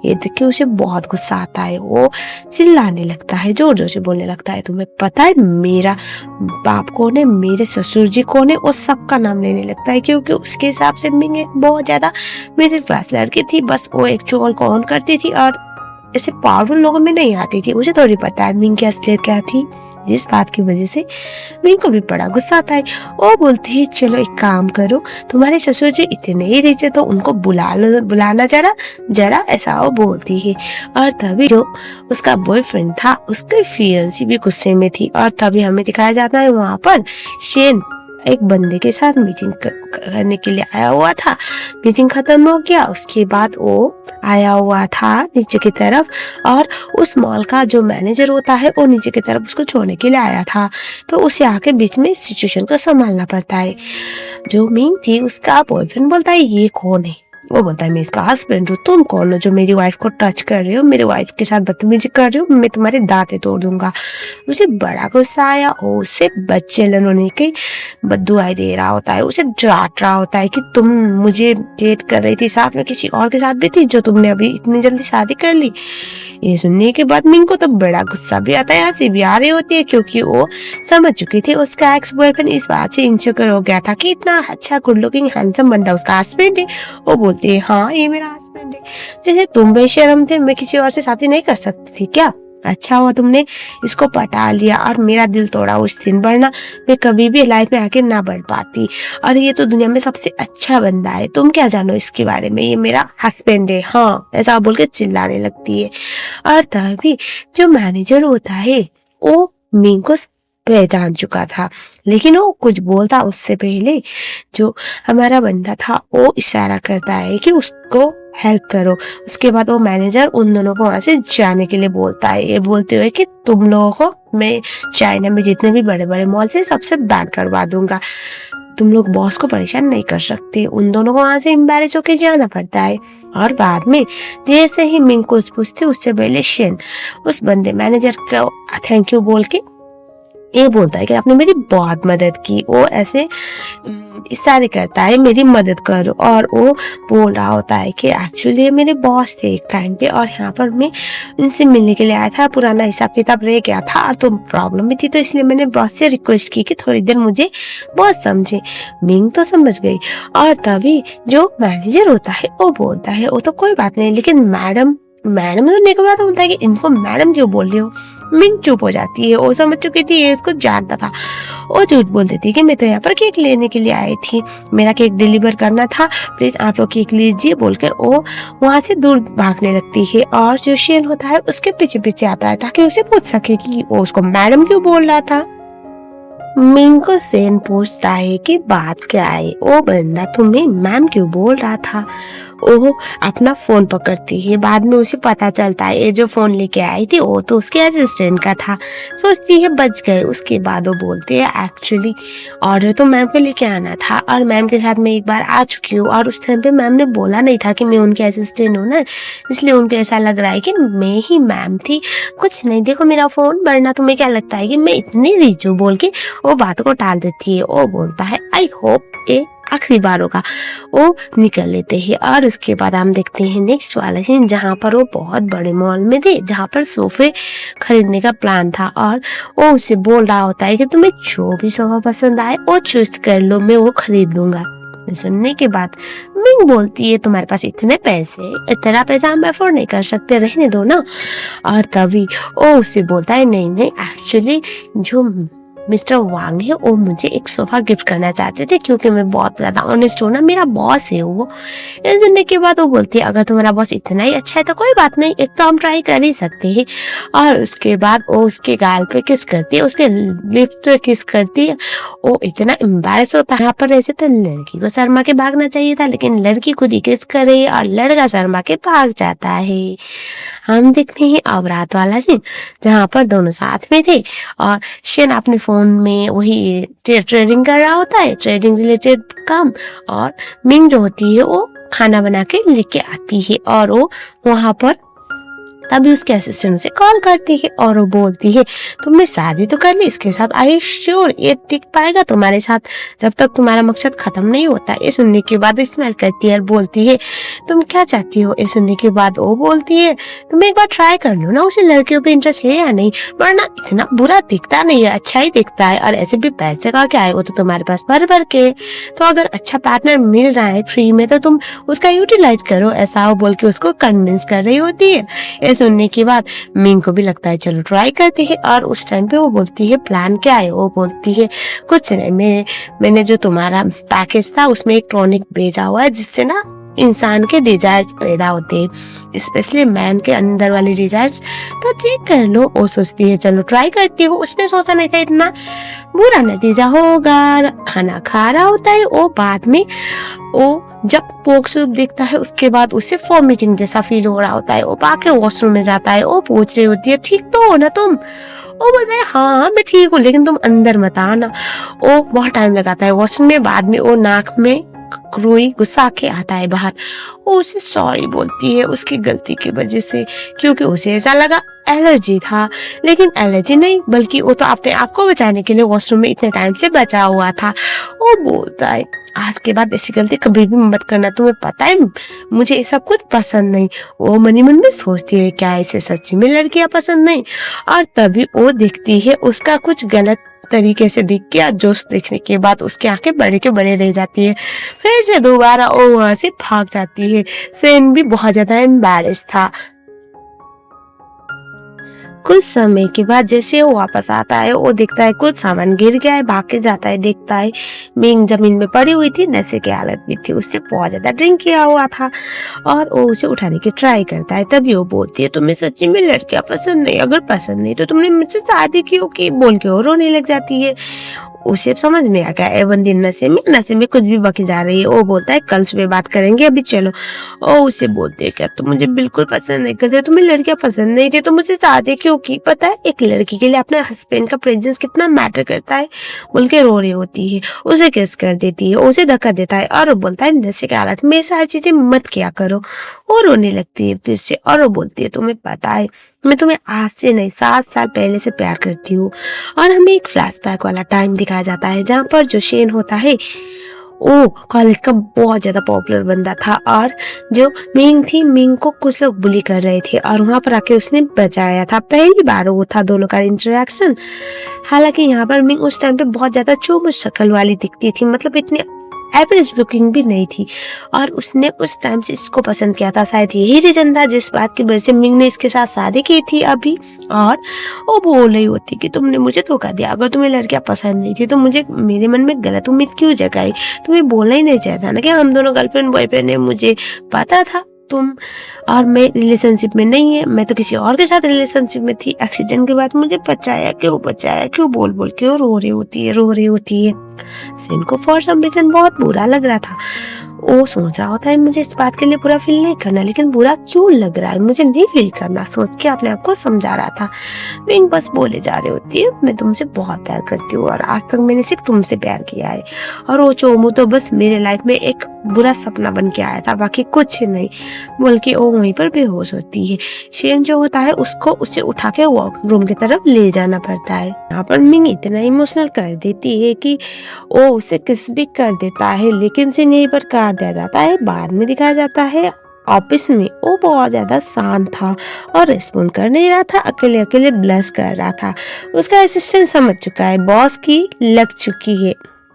ये देख के उसे बहुत गुस्सा आता है। वो चिल्लाने लगता है, जोर जोर से बोलने लगता है तुम्हें पता है मेरा बाप कौन है, मेरे ससुर जी कौन है, वो सबका नाम लेने लगता है। क्योंकि उसके हिसाब से मिंग एक बहुत ज्यादा मिडिल क्लास लड़की थी, बस वो एक चोल को ऑन करती थी और ऐसे पावरफुल लोगों में नहीं आती थी। उसे थोड़ी पता है मिंग की असलियत क्या थी, जिस बात की वजह से मिंग को भी बड़ा गुस्सा आता है। वो बोलती है चलो एक काम करो, तुम्हारे ससुर जी इतने ही रिच है तो उनको बुला लो, बुलाना जरा जरा, ऐसा वो बोलती है। और तभी जो उसका बॉयफ्रेंड था उसकी फियेंसी भी गुस्से में थी। और तभी हमें दिखाया जाता है वहां पर शेन एक बंदे के साथ मीटिंग करने के लिए आया हुआ था। मीटिंग खत्म हो गया, उसके बाद वो आया हुआ था नीचे की तरफ और उस मॉल का जो मैनेजर होता है वो नीचे की तरफ उसको छोड़ने के लिए आया था। तो उसे आके बीच में सिचुएशन को संभालना पड़ता है। जो मिंग थी उसका बॉयफ्रेंड बोलता है ये कौन है। वो बोलता है मैं इसका हस्बैंड हूँ, तुम कौन हो जो मेरी वाइफ को टच कर रहे हो, मेरे वाइफ के साथ बदतमीजी कर रहे हो, मैं तुम्हारे दांतें तोड़ दूंगा। उसे बड़ा गुस्सा आया और उसे बच्चे होने की बददुआई दे रहा होता है, उसे डांट रहा होता है कि तुम मुझे डेट कर रही थी, साथ में किसी और के साथ भी थी जो तुमने अभी इतनी जल्दी शादी कर ली। ये सुनने के बाद मिंग को तो बड़ा गुस्सा भी आता है, हंसी भी आ रही होती है, क्योंकि वो समझ चुकी थी उसका एक्स बॉयफ्रेंड इस बात से इनसिक्योर हो गया था कि इतना अच्छा गुड लुकिंग हैंडसम बंदा उसका हस्बैंड है। वो बोलती है हाँ ये मेरा हस्बैंड है, जैसे तुम बेशरम थे, मैं किसी और से शादी नहीं कर सकती थी क्या। अच्छा हुआ तुमने इसको पटा लिया और मेरा दिल तोड़ा उस दिन, वरना मैं कभी भी लाइफ में आगे ना बढ़ पाती। और ये तो दुनिया में सबसे अच्छा बंदा है, तुम क्या जानो इसके बारे में, ये मेरा हस्बैंड है, हाँ ऐसा बोल के चिल्लाने लगती है। और तभी जो मैनेजर होता है वो मिंग को पहचान चुका था, लेकिन वो कुछ बोलता उससे पहले जो हमारा बंदा था वो इशारा करता है कि उसको हेल्प करो। उसके बाद वो मैनेजर उन दोनों को वहां से जाने के लिए बोलता है, ये बोलते हुए कि तुम लोगों को मैं चाइना में जितने भी बड़े बड़े मॉल से सबसे बैन करवा दूंगा, तुम लोग बॉस को परेशान नहीं कर सकते। उन दोनों को वहां से एम्बैरेस होके जाना पड़ता है। और बाद में जैसे ही मिंग को पूछते उससे पहले शेन उस बंदे मैनेजर को थैंक यू बोल के ये बोलता है कि आपने मेरी बहुत मदद की। वो ऐसे इशारे करता है मेरी मदद करो, और वो बोल रहा होता है कि एक्चुअली ये मेरे बॉस थे एक टाइम पे और यहाँ पर मैं इनसे मिलने के लिए आया था, पुराना हिसाब किताब रह गया था और तो प्रॉब्लम भी थी, तो इसलिए मैंने बॉस से रिक्वेस्ट की कि थोड़ी देर मुझे बॉस समझे। मिंग तो समझ गई और तभी जो मैनेजर होता है वो बोलता है वो तो कोई बात नहीं, लेकिन मैडम मैडम सुनने के बाद बोलता है कि इनको मैडम क्यों बोल रही हो। मिंग चुप हो जाती है, वो समझ चुकी थी ये इसको जानता था। वो झूठ बोल देती है कि मैं तो यहाँ पर केक लेने के लिए आई थी, मेरा केक डिलीवर करना था, प्लीज आप लोग केक लीजिए बोलकर वो वहां से दूर भागने लगती है। और जो शेन होता है उसके पीछे पीछे आता है ताकि उसे पूछ सके कि वो उसको मैडम क्यों बोल रहा था। मिंग को सेन पूछता है कि बात क्या है, वो बंदा तुम्हें मैम क्यों बोल रहा था। वो अपना फोन पकड़ती है, बाद में उसे पता चलता है ये जो फोन लेके आई थी वो तो उसके असिस्टेंट का था। सोचती है बच गए। उसके बाद वो बोलती है एक्चुअली ऑर्डर तो मैम को लेके आना था और मैम के साथ मैं एक बार आ चुकी हूँ और उस टाइम पे मैम ने बोला नहीं था कि मैं उनके असिस्टेंट हूँ ना, इसलिए उनको ऐसा लग रहा है कि मैं ही मैम थी। कुछ नहीं, देखो मेरा फोन, वरना तुम्हें क्या लगता है कि मैं इतनी रीच हूँ बोल के वो बात को टाल देती है। वो बोलता है आई होप ये आखिरी बार होगा। वो निकल लेते हैं और उसके बाद हम देखते हैं नेक्स्ट वाला सीन जहाँ पर वो बहुत बड़े मॉल में थे जहाँ पर सोफे खरीदने का प्लान था और वो उसे बोल रहा होता है कि तुम्हें जो भी सोफा पसंद आए वो चूज कर लो, मैं वो खरीद लूंगा। सुनने के बाद मिंग बोलती है तुम्हारे पास इतने पैसे, इतना पैसा हम अफोर्ड नहीं कर सकते, रहने दो ना। और तभी वो उसे बोलता है नहीं नहीं, एक्चुअली जो मिस्टर वांग है वो मुझे एक सोफा गिफ्ट करना चाहते थे क्योंकि मैं बहुत ज्यादा ऑनेस्ट हूँ ना, मेरा बॉस है वो। ये सुनने के बाद वो बोलती है अगर तुम्हारा बॉस इतना ही अच्छा है तो कोई बात नहीं, एक तो हम ट्राई कर ही सकते हैं। और उसके बाद वो उसके गाल पे किस करती है, उसके लिप पे किस करती है। वो इतना एम्बैरेस होता है। यहाँ पर ऐसे तो लड़की को शर्मा के भागना चाहिए था, लेकिन लड़की खुद ही किस करे और लड़का शर्मा के भाग जाता है। हम देखते हैं अब रात वाला सीन जहाँ पर दोनों साथ में थे और शेन अपने फोन में वही ट्रेडिंग कर रहा होता है, ट्रेडिंग रिलेटेड काम। और मिंग जो होती है वो खाना बना के लेके आती है और वो वहां पर तभी उसके असिस्टेंट से कॉल करती है और वो बोलती है तुमने शादी तो कर ली इसके साथ, आई श्योर ये टिक पाएगा तुम्हारे साथ जब तक तुम्हारा मकसद खत्म नहीं होता। ये सुनने के बाद स्माइल करती है और बोलती है तुम क्या चाहती हो। ये सुनने के बाद वो बोलती है तुम एक बार ट्राई कर लो ना, उसे लड़कियों पे इंटरेस्ट है या नहीं, वरना इतना बुरा दिखता नहीं है, अच्छा ही दिखता है और ऐसे भी पैसे का क्या है, वो तो तुम्हारे पास भर भर के, तो अगर अच्छा पार्टनर मिल रहा है फ्री में तो तुम उसका यूटिलाइज करो, ऐसा वो बोल के उसको कन्विंस कर रही होती है। सुनने के बाद मिंग को भी लगता है चलो ट्राई करते हैं। और उस टाइम पे वो बोलती है प्लान क्या है। वो बोलती है कुछ नहीं, मैंने जो तुम्हारा पैकेज था उसमें एक टॉनिक भेजा हुआ है जिससे ना इंसान के डिजायर्स पैदा होते हैं, स्पेशली मैन के अंदर वाले डिजायर्स, तो ठीक कर लो। वो सोचती है चलो ट्राई करती हूँ। उसने सोचा नहीं था इतना बुरा नतीजा होगा। खाना खा रहा होता है वो, बाद में वो जब पोक सूप देखता है उसके बाद उसे वॉमिटिंग जैसा फील हो रहा होता है। वो पाके वॉशरूम में जाता है। वो पूछ रही होती है ठीक तो हो ना तुम। वो बोल रहा है हाँ मैं ठीक हूँ लेकिन तुम अंदर मत आना। वो बहुत टाइम लगाता है वॉशरूम में। बाद में वो नाक में क्रोई गुस्सा के आता है बाहर। वो उसे सॉरी बोलती है उसकी गलती की वजह से, क्योंकि उसे ऐसा लगा एलर्जी था, लेकिन एलर्जी नहीं बल्कि वो तो अपने आप को बचाने के लिए वॉशरूम में इतने टाइम से बचा हुआ था। वो बोलता है आज के बाद ऐसी गलती कभी भी मत करना, तुम्हें पता है मुझे ऐसा कुछ पसंद नहीं। वो मनी मन में सोचती है क्या ऐसे सच्ची में लड़कियां पसंद नहीं। और तभी वो देखती है उसका कुछ गलत तरीके से दिख गया। जोश देखने के बाद उसकी आंखें बड़े के बड़े रह जाती है। फिर से दोबारा वो वहां से भाग जाती है। सेन भी बहुत ज्यादा एम्बैरेस था। कुछ समय के बाद जैसे वो वापस आता है, वो देखता है कुछ सामान गिर गया है, भाग के जाता है, देखता है मिंग जमीन में पड़ी हुई थी, नशे की हालत में थी, उसने बहुत ज्यादा ड्रिंक किया हुआ था और वो उसे उठाने की ट्राई करता है। तभी वो बोलती है तुम्हें सच्ची में लड़कियां पसंद नहीं, अगर पसंद नहीं तो तुमने मुझसे शादी क्यों की, बोल के वो रोने लग जाती है। उसे समझ में आ गया एवन दिन नशे में कुछ भी बकी जा रही है। वो बोलता है कल सुबह बात करेंगे, अभी चलो। और उसे बोलते है क्या तुम मुझे बिल्कुल पसंद नहीं करते, तुम्हें लड़कियां पसंद नहीं थी तो मुझसे शादी क्यों की, पता है एक लड़की के लिए अपने हस्बैंड का प्रेजेंस कितना मैटर करता है, बोल के रो रही होती है। उसे किस कर देती है, उसे धक्का देता है और वो बोलता है नशे की हालत में सारी चीजें मत किया करो। वो रोने लगती है फिर से और वो बोलती है तुम्हें पता है मैं तुम्हें आज से नहीं 7 साल पहले से प्यार करती हूँ। और हमें एक फ्लैशबैक वाला टाइम दिखाया जाता है जहाँ पर जो शेन होता है वो कॉलेज का बहुत ज्यादा पॉपुलर बंदा था और जो मिंग थी, मिंग को कुछ लोग बुली कर रहे थे और वहां पर आके उसने बचाया था। पहली बार वो था दोनों का इंटरेक्शन। हालांकि यहाँ पर मिंग उस टाइम पे बहुत ज्यादा चोमुच शक्ल वाली दिखती थी, मतलब इतनी एवरेज लुकिंग भी नहीं थी और उसने उस टाइम से इसको पसंद किया था। शायद यही रीजन था जिस बात की वजह से मिंग ने इसके साथ शादी की थी अभी। और वो बोल रही होती कि तुमने मुझे धोखा दिया, अगर तुम्हें लड़कियां पसंद नहीं थी तो मुझे मेरे मन में गलत उम्मीद क्यों जगाई, तुम्हें बोलना ही नहीं चाहिए था ना कि हम दोनों गर्लफ्रेंड बॉयफ्रेंड है, मुझे पता था तुम और मैं रिलेशनशिप में नहीं है, मैं तो किसी और के साथ रिलेशनशिप में थी। एक्सीडेंट के बाद मुझे बचाया क्यों बोल बोल के रो रही होती है। सेन को फॉर सम रीजन बहुत बुरा लग रहा था। वो सोच रहा होता है मुझे इस बात के लिए बुरा फील नहीं करना, लेकिन बुरा क्यों लग रहा है, मुझे नहीं फील करना, सोच के अपने आप को समझा रहा था। विंग बस बोले जा रही होती है मैं तुमसे बहुत प्यार करती हूँ और आज तक मैंने सिर्फ तुमसे प्यार किया है और वो चोमू तो बस मेरे लाइफ में एक बुरा सपना बन के आया था, बाकी कुछ नहीं, बल्कि वो वहीं पर बेहोश होती है। शेन जो होता है उसको उसे उठा के रूम की तरफ ले जाना पड़ता है। यहाँ पर मिंग इतना इमोशनल कर देती है कि वो उसे किस भी कर देता है, लेकिन से यहीं पर काट दिया जाता है। बाद में दिखाया जाता है ऑफिस में वो बहुत ज्यादा शांत था और रिस्पॉन्ड कर नहीं रहा था, अकेले अकेले ब्लश कर रहा था। उसका असिस्टेंट समझ चुका है बॉस की लग चुकी है,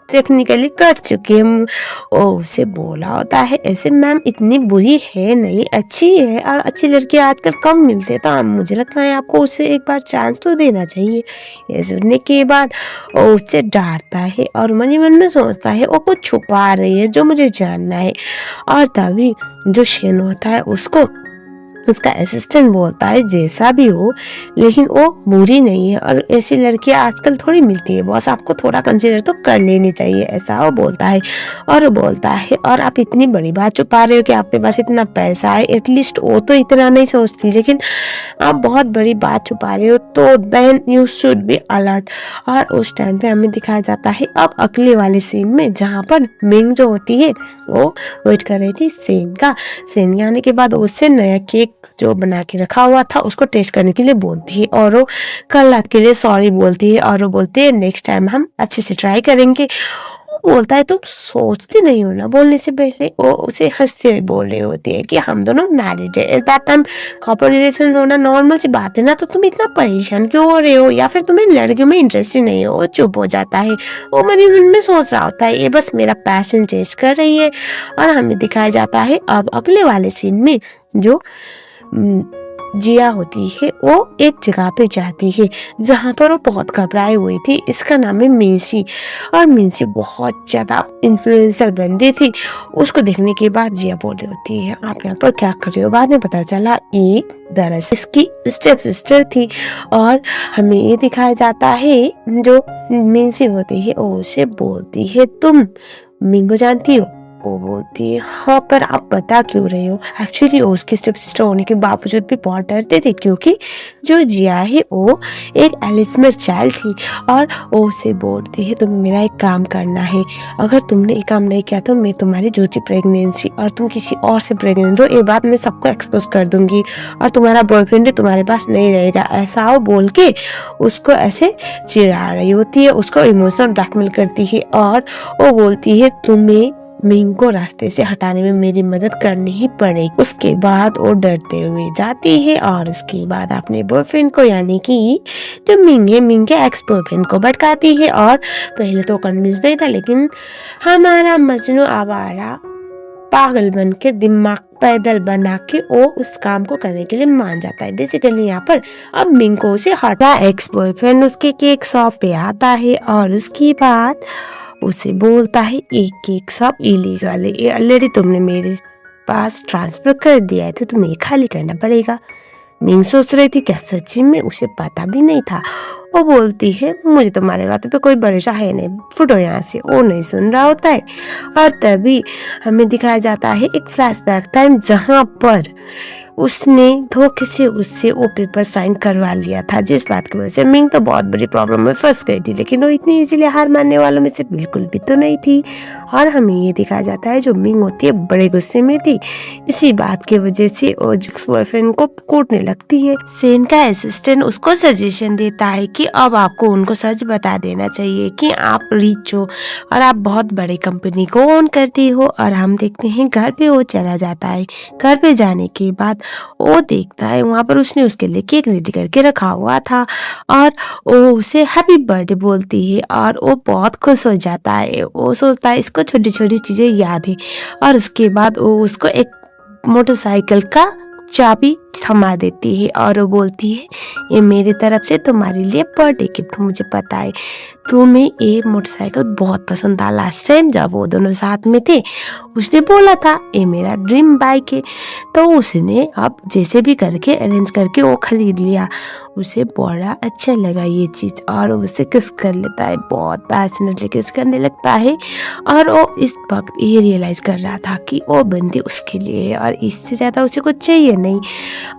टेक्निकली कट चुकी है। ओ उसे बोला होता है ऐसे मैम इतनी बुरी है नहीं, अच्छी है और अच्छी लड़की आजकल कम मिलते, तो मुझे लगता है आपको उसे एक बार चांस तो देना चाहिए। ये सुनने के बाद वो उससे डांटता है और मन ही मन में सोचता है वो कुछ छुपा रही है जो मुझे जानना है। और तभी जो शेन होता है उसको उसका असिस्टेंट बोलता है जैसा भी हो लेकिन वो बुरी नहीं है और ऐसी लड़कियां आजकल थोड़ी मिलती है, बॉस आपको थोड़ा कंसीडर तो कर लेनी चाहिए, ऐसा वो बोलता है। और बोलता है और आप इतनी बड़ी बात छुपा रहे हो कि आपके पास इतना पैसा है, एटलीस्ट वो तो इतना नहीं सोचती, लेकिन आप बहुत बड़ी बात छुपा रहे हो तो then you should be alert. और उस टाइम पे हमें दिखाया जाता है अब अगले वाले सीन में जहाँ पर मिंग जो होती है वो वेट कर रही थी सेन के आने के बाद उससे नया केक जो बना के रखा हुआ था उसको टेस्ट करने के लिए बोलती है और वो कल रात के लिए सॉरी बोलती है और वो बोलती है नेक्स्ट टाइम हम अच्छे से ट्राई करेंगे। वो बोलता है तुम सोचती नहीं हो ना बोलने से पहले, वो उसे हंसते हुए बोल रही होती है कि हम दोनों मैरिड है, at that time couple relation होना नॉर्मल सी बात है ना, तो तुम इतना परेशान क्यों हो रहे हो, या फिर तुम्हें लड़कियों में इंटरेस्ट ही नहीं हो। वो चुप हो जाता है, वो मन ही मन में सोच रहा होता है ये बस मेरा पैशन टेस्ट कर रही है। और हमें दिखाया जाता है अब अगले वाले सीन में जो जिया होती है वो एक जगह पे जाती है जहाँ पर वो बहुत घबराई हुई थी। इसका नाम है मिंसी और मिंसी बहुत ज्यादा इन्फ्लुएंसर बंदी थी। उसको देखने के बाद जिया बोली होती है आप यहाँ पर क्या कर रहे हो। बाद में पता चला ये दरअसल इसकी स्टेप सिस्टर थी। और हमें ये दिखाया जाता है जो मिंसी होती है वो उसे बोलती है तुम मिंगो जानती हो। वो बोलती है हाँ पर आप बता क्यों रहे हो। एक्चुअली उसके स्टेप सिस्टर होने के बावजूद भी बहुत डरते थे क्योंकि जो जिया है वो एक एलिसमेट चाइल्ड थी। और वो उसे बोलती है तुम्हें मेरा एक काम करना है, अगर तुमने एक काम नहीं किया तो मैं तुम्हारी झूठी प्रेगनेंसी और तुम किसी और से प्रेग्नेंट हो ये बात मैं सबको एक्सपोज कर दूंगी और तुम्हारा बॉयफ्रेंड भी तुम्हारे पास नहीं रहेगा। ऐसा वो बोल के उसको ऐसे चिढ़ा रही होती है, उसको इमोशनल ब्लैकमेल करती है और वो बोलती है तुम्हें मिंग को रास्ते से हटाने में मेरी मदद करनी ही पड़ेगी। उसके बाद वो डरते हुए जाती है और उसके बाद अपने बॉयफ्रेंड को यानी कि जो मिंग है मिंग के एक्स बॉयफ्रेंड को भटकाती है। और पहले तो कन्विंस नहीं था लेकिन हमारा मजनू आवारा पागल बन के दिमाग पैदल बना के वो उस काम को करने के लिए मान जाता है। बेसिकली यहाँ पर अब मिंग को उसे हटा एक्स बॉयफ्रेंड उसके केक शॉप पे आता है और उसकी बात उसे बोलता है एक केक शॉप इलीगल है, ये ऑलरेडी तुमने मेरे पास ट्रांसफर कर दिया है तो तुम्हें ये खाली करना पड़ेगा। मिंग सोच रही थी क्या सच्ची में उसे पता भी नहीं था। वो बोलती है मुझे तुम्हारे बातों पे कोई भरोसा है नहीं, फुटो यहाँ से। वो नहीं सुन रहा होता है और तभी हमें दिखाया जाता है एक फ्लैशबैक टाइम जहाँ पर उसने धोखे से उससे वो पेपर साइन करवा लिया था, जिस बात की वजह से मिंग तो बहुत बड़ी प्रॉब्लम में फंस गई थी। लेकिन वो इतनी इजीली हार मानने वालों में से बिल्कुल भी तो नहीं थी। और हमें ये दिखाया जाता है जो मिंग होती है बड़े गुस्से में थी, इसी बात की वजह से वो एक्स बॉयफ्रेंड को कूटने लगती है। सेन का असिस्टेंट उसको सजेशन देता है कि अब आपको उनको सच बता देना चाहिए कि आप रिच हो और आप बहुत बड़ी कंपनी को ओन करती हो। और हम देखते हैं घर पे वो चला जाता है। घर पे जाने के बाद वो देखता है वहाँ पर उसने उसके लिए केक रेडी करके रखा हुआ था और वो उसे हैप्पी बर्थडे बोलती है और वो बहुत खुश हो जाता है। वो सोचता है इसको छोटी छोटी चीज़ें याद है और उसके बाद वो उसको एक मोटरसाइकिल का चाबी थमा देती है और वो बोलती है ये मेरी तरफ से तुम्हारे लिए बर्थडे गिफ्ट। मुझे पता है तुम्हें ये मोटरसाइकिल बहुत पसंद था, लास्ट टाइम जब वो दोनों साथ में थे उसने बोला था ये मेरा ड्रीम बाइक है। तो उसने अब जैसे भी करके अरेंज करके वो खरीद लिया। उसे बड़ा अच्छा लगा ये चीज़ और उसे किस कर लेता है, बहुत पैशनेटली किस करने लगता है। और वो इस वक्त ये रियलाइज कर रहा था कि वो बंदी उसके लिए है और इससे ज़्यादा उसे कुछ चाहिए नहीं।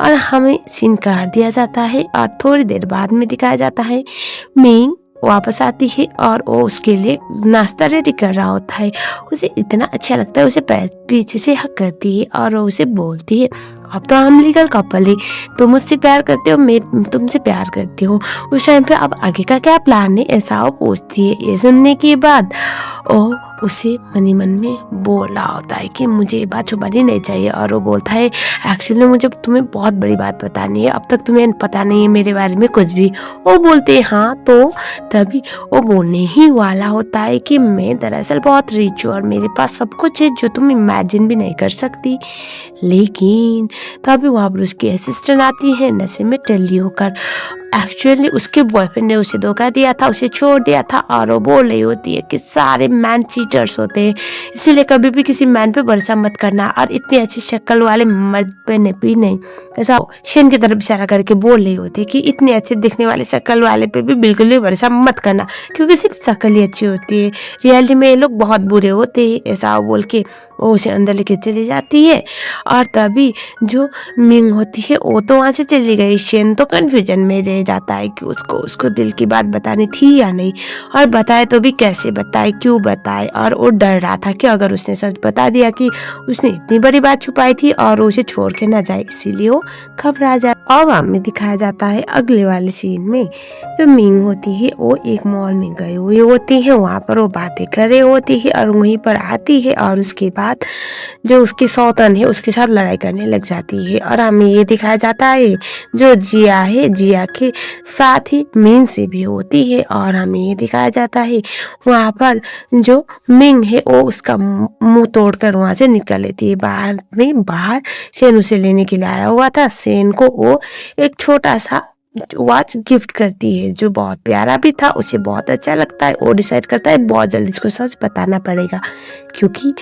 और हमें सीन काट दिया जाता है और थोड़ी देर बाद में दिखाया जाता है मिंग वापस आती है और वो उसके लिए नाश्ता रेडी कर रहा होता है। उसे इतना अच्छा लगता है, उसे पीछे से हक करती है और वो उसे बोलती है अब तो हम लीगल कपल है, तुम मुझसे प्यार करते हो मैं तुमसे प्यार करती हूँ, उस टाइम पे अब आगे का क्या प्लान है ऐसा वो पूछती है। ये सुनने के बाद वो उसे मन ही मन में बोल रहा होता है कि मुझे ये बात छुपानी नहीं चाहिए। और वो बोलता है एक्चुअली मुझे तुम्हें बहुत बड़ी बात बतानी है, अब तक तुम्हें पता नहीं है मेरे बारे में कुछ भी। वो बोलते हैं हाँ। तो तभी वो बोलने ही वाला होता है कि मैं दरअसल बहुत रिच हूँ और मेरे पास सब कुछ है जो तुम इमेजिन भी नहीं कर सकती। लेकिन तभी वहाँ पर उसकी असिस्टेंट आती है नशे में टल्ली होकर। एक्चुअली उसके बॉयफ्रेंड ने उसे धोखा दिया था, उसे छोड़ दिया था और वो बोल रही होती है कि सारे मैन चीटर्स होते हैं, इसीलिए कभी भी किसी मैन पे भरोसा मत करना और इतनी अच्छी शक्ल वाले मर्द पे भी नहीं। ऐसा शेन की तरफ इशारा करके बोल रही होती है कि इतने अच्छे दिखने वाले शक्ल वाले पे भी बिल्कुल भी भरोसा मत करना क्योंकि सिर्फ शक्ल ही अच्छी होती है, रियलिटी में ये लोग बहुत बुरे होते हैं। ऐसा बोल के वो उसे अंदर लेके चली जाती है। और तभी जो मिंग होती है वो तो वहाँ से चली गई। शेन तो कन्फ्यूजन में रह जाता है कि उसको दिल की बात बतानी थी या नहीं, और बताए तो भी कैसे बताए, क्यों बताए। और वो डर रहा था कि अगर उसने सच बता दिया कि उसने इतनी बड़ी बात छुपाई थी और उसे छोड़ के ना जाए, इसीलिए वो घबरा जाए। और हमें दिखाया जाता है अगले वाले सीन में जो मिंग होती है वो एक मॉल में गई हुई होती है, वहाँ पर वो बातें कर रही होती है और वहीं पर आती है और उसके बाद जो उसकी सौतन है उसके साथ लड़ाई करने लग जाती है। और हमें ये दिखाया जाता है जो जिया है, जिया के साथ ही मिंग से भी होती है। और हमें ये दिखाया जाता है वहाँ पर जो मिंग है वो उसका मुंह तोड़कर वहाँ से निकल लेती है। बाहर सेन उसे लेने के लिए आया हुआ था। सेन को वो एक छोटा सा वॉच गिफ्ट करती है जो बहुत प्यारा भी था, उसे बहुत अच्छा लगता है। वो डिसाइड करता है बहुत जल्दी इसको सच बताना पड़ेगा क्योंकि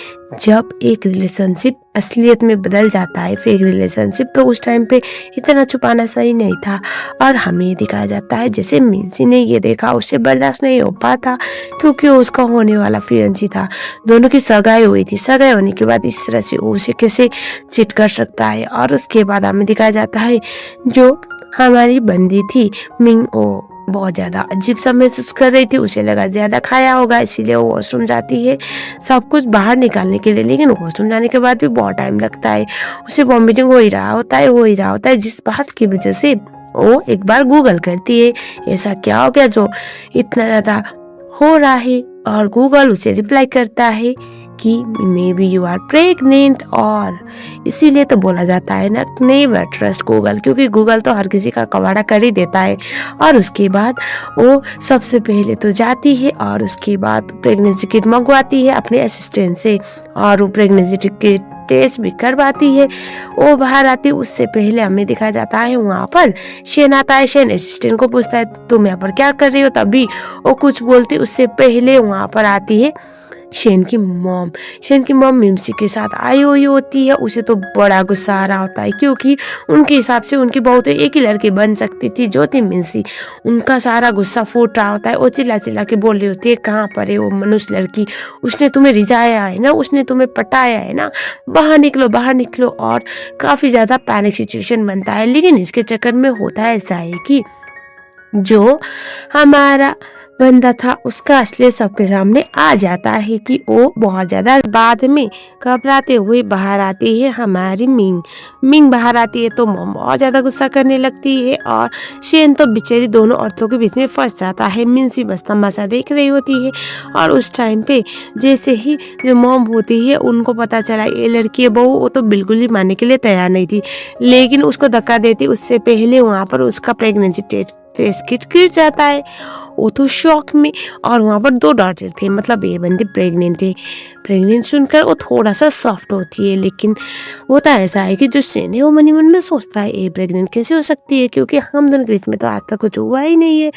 जब एक रिलेशनशिप असलियत में बदल जाता है, फेक रिलेशनशिप, तो उस टाइम पे इतना छुपाना सही नहीं था। और हमें ये दिखाया जाता है जैसे मिंसी ने ये देखा उसे बर्दाश्त नहीं हो पाता क्योंकि उसका होने वाला फियांसी था, दोनों की सगाई हुई थी। सगाई होने के बाद इस तरह से उसे कैसे चिट कर सकता है। और उसके बाद हमें दिखाया जाता है जो हमारी बंदी थी मिंग वो बहुत ज़्यादा अजीब सा महसूस कर रही थी, उसे लगा ज़्यादा खाया होगा इसीलिए वो वॉशरूम जाती है सब कुछ बाहर निकालने के लिए। लेकिन वॉशरूम जाने के बाद भी बहुत टाइम लगता है, उसे वॉमिटिंग हो ही रहा होता है जिस बात की वजह से वो एक बार गूगल करती है ऐसा क्या हो गया जो इतना ज़्यादा हो रहा है। और गूगल उसे रिप्लाई करता है कि maybe you are pregnant. और इसीलिए तो बोला जाता है ना, नेवर ट्रस्ट गूगल, क्योंकि गूगल तो हर किसी का कबाड़ा कर ही देता है। और उसके बाद वो सबसे पहले तो जाती है और उसके बाद प्रेगनेंसी किट मंगवाती है अपने असिस्टेंट से, और वो प्रेगनेंसी किट टेस्ट भी करवाती है। वो बाहर आती है, उससे पहले हमें दिखाया जाता है वहाँ पर शेन आता है। शेन असिस्टेंट को पूछता है तुम यहाँ पर क्या कर रही हो, तभी वो कुछ बोलती, उससे पहले वहाँ पर आती है शेन की मॉम। शेन की मॉम मिम्सी के साथ आई हुई होती है। उसे तो बड़ा गुस्सा आ रहा होता है, क्योंकि उनके हिसाब से उनकी बहू तो एक ही लड़की बन सकती थी जो थी मिम्सी। उनका सारा गुस्सा फूट रहा होता है। वो चिल्ला चिल्ला के बोल रही होती है कहाँ पर है वो मनुष्य लड़की, उसने तुम्हें रिझाया है ना, उसने तुम्हें पटाया है ना, बाहर निकलो बाहर निकलो। और काफ़ी ज़्यादा पैनिक सिचुएशन बनता है। लेकिन इसके चक्कर में होता है ऐसा है कि जो हमारा बंदा था उसका असलियत सबके सामने आ जाता है कि वो बहुत ज़्यादा बाद में घबराते हुए बाहर आती है हमारी मिंग। मिंग बाहर आती है तो मॉम बहुत ज़्यादा गुस्सा करने लगती है और शेन तो बेचारी दोनों औरतों के बीच में फंस जाता है। मिंसी बस तमाशा देख रही होती है। और उस टाइम पे जैसे ही जो मॉम होती है उनको पता चला ये लड़की है बहू, वो तो बिल्कुल ही मानने के लिए तैयार नहीं थी, लेकिन उसको धक्का देती उससे पहले वहाँ पर उसका प्रेगनेंसी टेस्ट किट गिर जाता है। वो तो शॉक में, और वहाँ पर 2 डॉटर थे, मतलब ये बंदी प्रेग्नेंट है। प्रेग्नेंट सुनकर वो थोड़ा सा सॉफ्ट होती है, लेकिन होता ऐसा है कि जो शेन है वो मन ही मन में सोचता है ये प्रेग्नेंट कैसे हो सकती है, क्योंकि हम दोनों के बीच में तो आज तक कुछ हुआ ही नहीं है।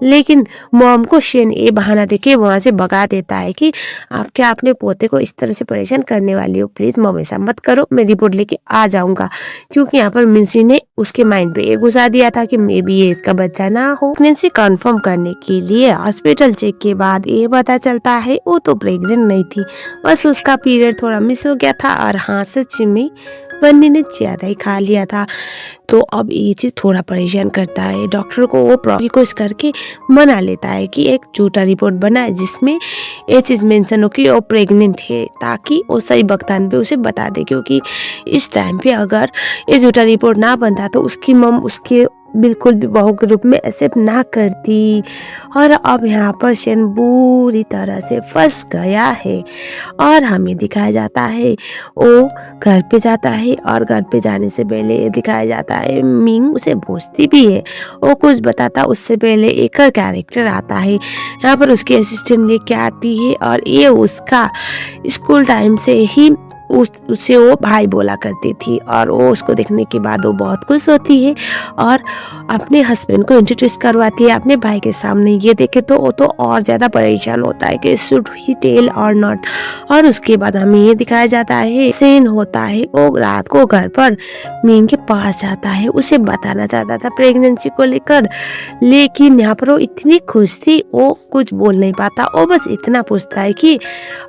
लेकिन मॉम को शेन ये बहाना देके वहाँ से भगा देता है कि आप क्या अपने पोते को इस तरह से परेशान करने वाली हो, प्लीज़ मॉम ऐसा मत करो, मैं रिपोर्ट लेके आ जाऊँगा। क्योंकि यहाँ पर मिंसी ने उसके माइंड पे ये घुसा दिया था कि मे बी ये इसका बच्चा ना हो। प्रेगनेंसी कंफर्म करने के लिए हॉस्पिटल चेक के बाद ये पता चलता है वो तो प्रेग्नेंट नहीं थी, बस उसका पीरियड थोड़ा मिस हो गया था। और हाँ, सच में बन्नी ने ज़्यादा ही खा लिया था। तो अब ये चीज़ थोड़ा परेशान करता है डॉक्टर को। वो कोशिश करके मना लेता है कि एक झूठा रिपोर्ट बनाए जिसमें ये चीज़ मेंशन हो कि वो प्रेग्नेंट है, ताकि वो सही वक्तान पे उसे बता दे। क्योंकि इस टाइम पे अगर ये झूठा रिपोर्ट ना बनता तो उसकी मम उसके बिल्कुल भी बहू के रूप में एक्सेप्ट ना करती। और अब यहाँ पर शेन बुरी तरह से फंस गया है। और हमें दिखाया जाता है वो घर पे जाता है, और घर पे जाने से पहले ये दिखाया जाता है मिंग उसे पूछती भी है। वो कुछ बताता उससे पहले एक कैरेक्टर आता है। यहाँ पर उसकी असिस्टेंट लेके आती है, और ये उसका स्कूल टाइम से ही उससे वो भाई बोला करती थी। और वो उसको देखने के बाद वो बहुत खुश होती है और अपने हस्बैंड को इंट्रोड्यूस करवाती है अपने भाई के सामने। ये देखे तो वो तो और ज़्यादा परेशान होता है कि शुड ही टेल और नॉट। और उसके बाद हमें ये दिखाया जाता है सीन होता है वो रात को घर पर मिंग के पास जाता है, उसे बताना चाहता था प्रेगनेंसी को लेकर। लेकिन यहाँ पर वो इतनी खुश थी वो कुछ बोल नहीं पाता। वो बस इतना पूछता है कि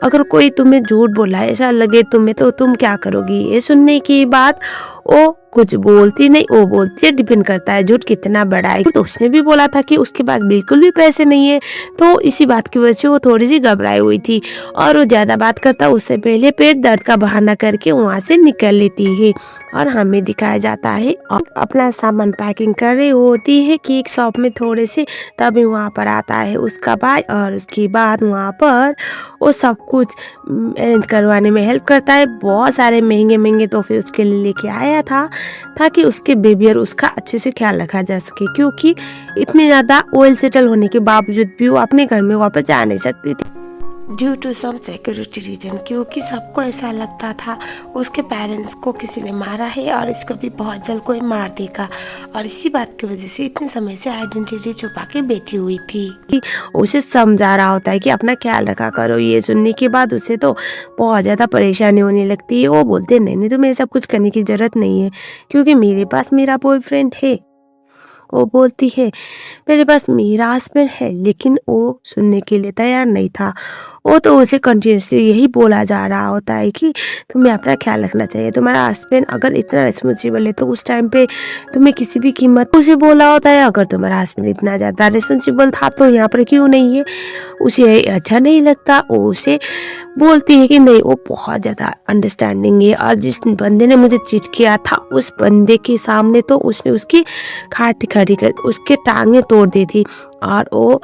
अगर कोई तुम्हें झूठ बोला ऐसा लगे तुम्हें तो तुम क्या करोगी। ये सुनने की बात वो कुछ बोलती नहीं, वो बोलती है डिपेंड करता है झूठ कितना बड़ा है। तो उसने भी बोला था कि उसके पास बिल्कुल भी पैसे नहीं है, तो इसी बात की वजह से वो थोड़ी सी घबराई हुई थी। और वो ज़्यादा बात करता उससे पहले पेट दर्द का बहाना करके वहाँ से निकल लेती है। और हमें दिखाया जाता है और अपना सामान पैकिंग कर रही होती है कि एक शॉप में थोड़े से, तभी वहाँ पर आता है उसका भाई। और उसके बाद वहाँ पर वो सब कुछ अरेंज करवाने में हेल्प करता है। बहुत सारे महंगे महंगे तोहफे उसके लिए लेके आया था ताकि उसके बेबी और उसका अच्छे से ख्याल रखा जा सके, क्योंकि इतनी ज़्यादा ऑयल सेटल होने के बावजूद भी वो अपने घर में वापस जा नहीं सकती थी due to some security reason. क्योंकि सबको ऐसा लगता था उसके पेरेंट्स को किसी ने मारा है और इसको भी बहुत जल्द कोई मार देगा। और इसी बात की वजह से इतने समय से आइडेंटिटी छुपा के बैठी हुई थी। उसे समझा रहा होता है कि अपना ख्याल रखा करो। ये सुनने के बाद उसे तो बहुत ज़्यादा परेशानी होने लगती है। वो बोलते नहीं तुम्हें सब कुछ करने की ज़रूरत नहीं है, क्योंकि मेरे पास मेरा बॉयफ्रेंड है। वो बोलती है मेरे पास मेरा हस्बैंड है, लेकिन वो सुनने के लिए तैयार नहीं था। वो तो उसे कंटिन्यूसली यही बोला जा रहा होता है कि तुम्हें अपना ख्याल रखना चाहिए, तुम्हारा हस्बैंड अगर इतना रिस्पॉन्सिबल है तो उस टाइम पे तुम्हें किसी भी कीमत उसे बोला होता है। अगर तुम्हारा हस्बैंड इतना ज़्यादा रिस्पॉन्सिबल था तो यहाँ पर क्यों नहीं है। उसे अच्छा नहीं लगता। वो उसे बोलती है कि नहीं वो बहुत ज़्यादा अंडरस्टैंडिंग है, और जिस बंदे ने मुझे चीट किया था उस बंदे के सामने तो उसने उसकी खाट खड़ी कर उसके टांगे तोड़ दी थी और वो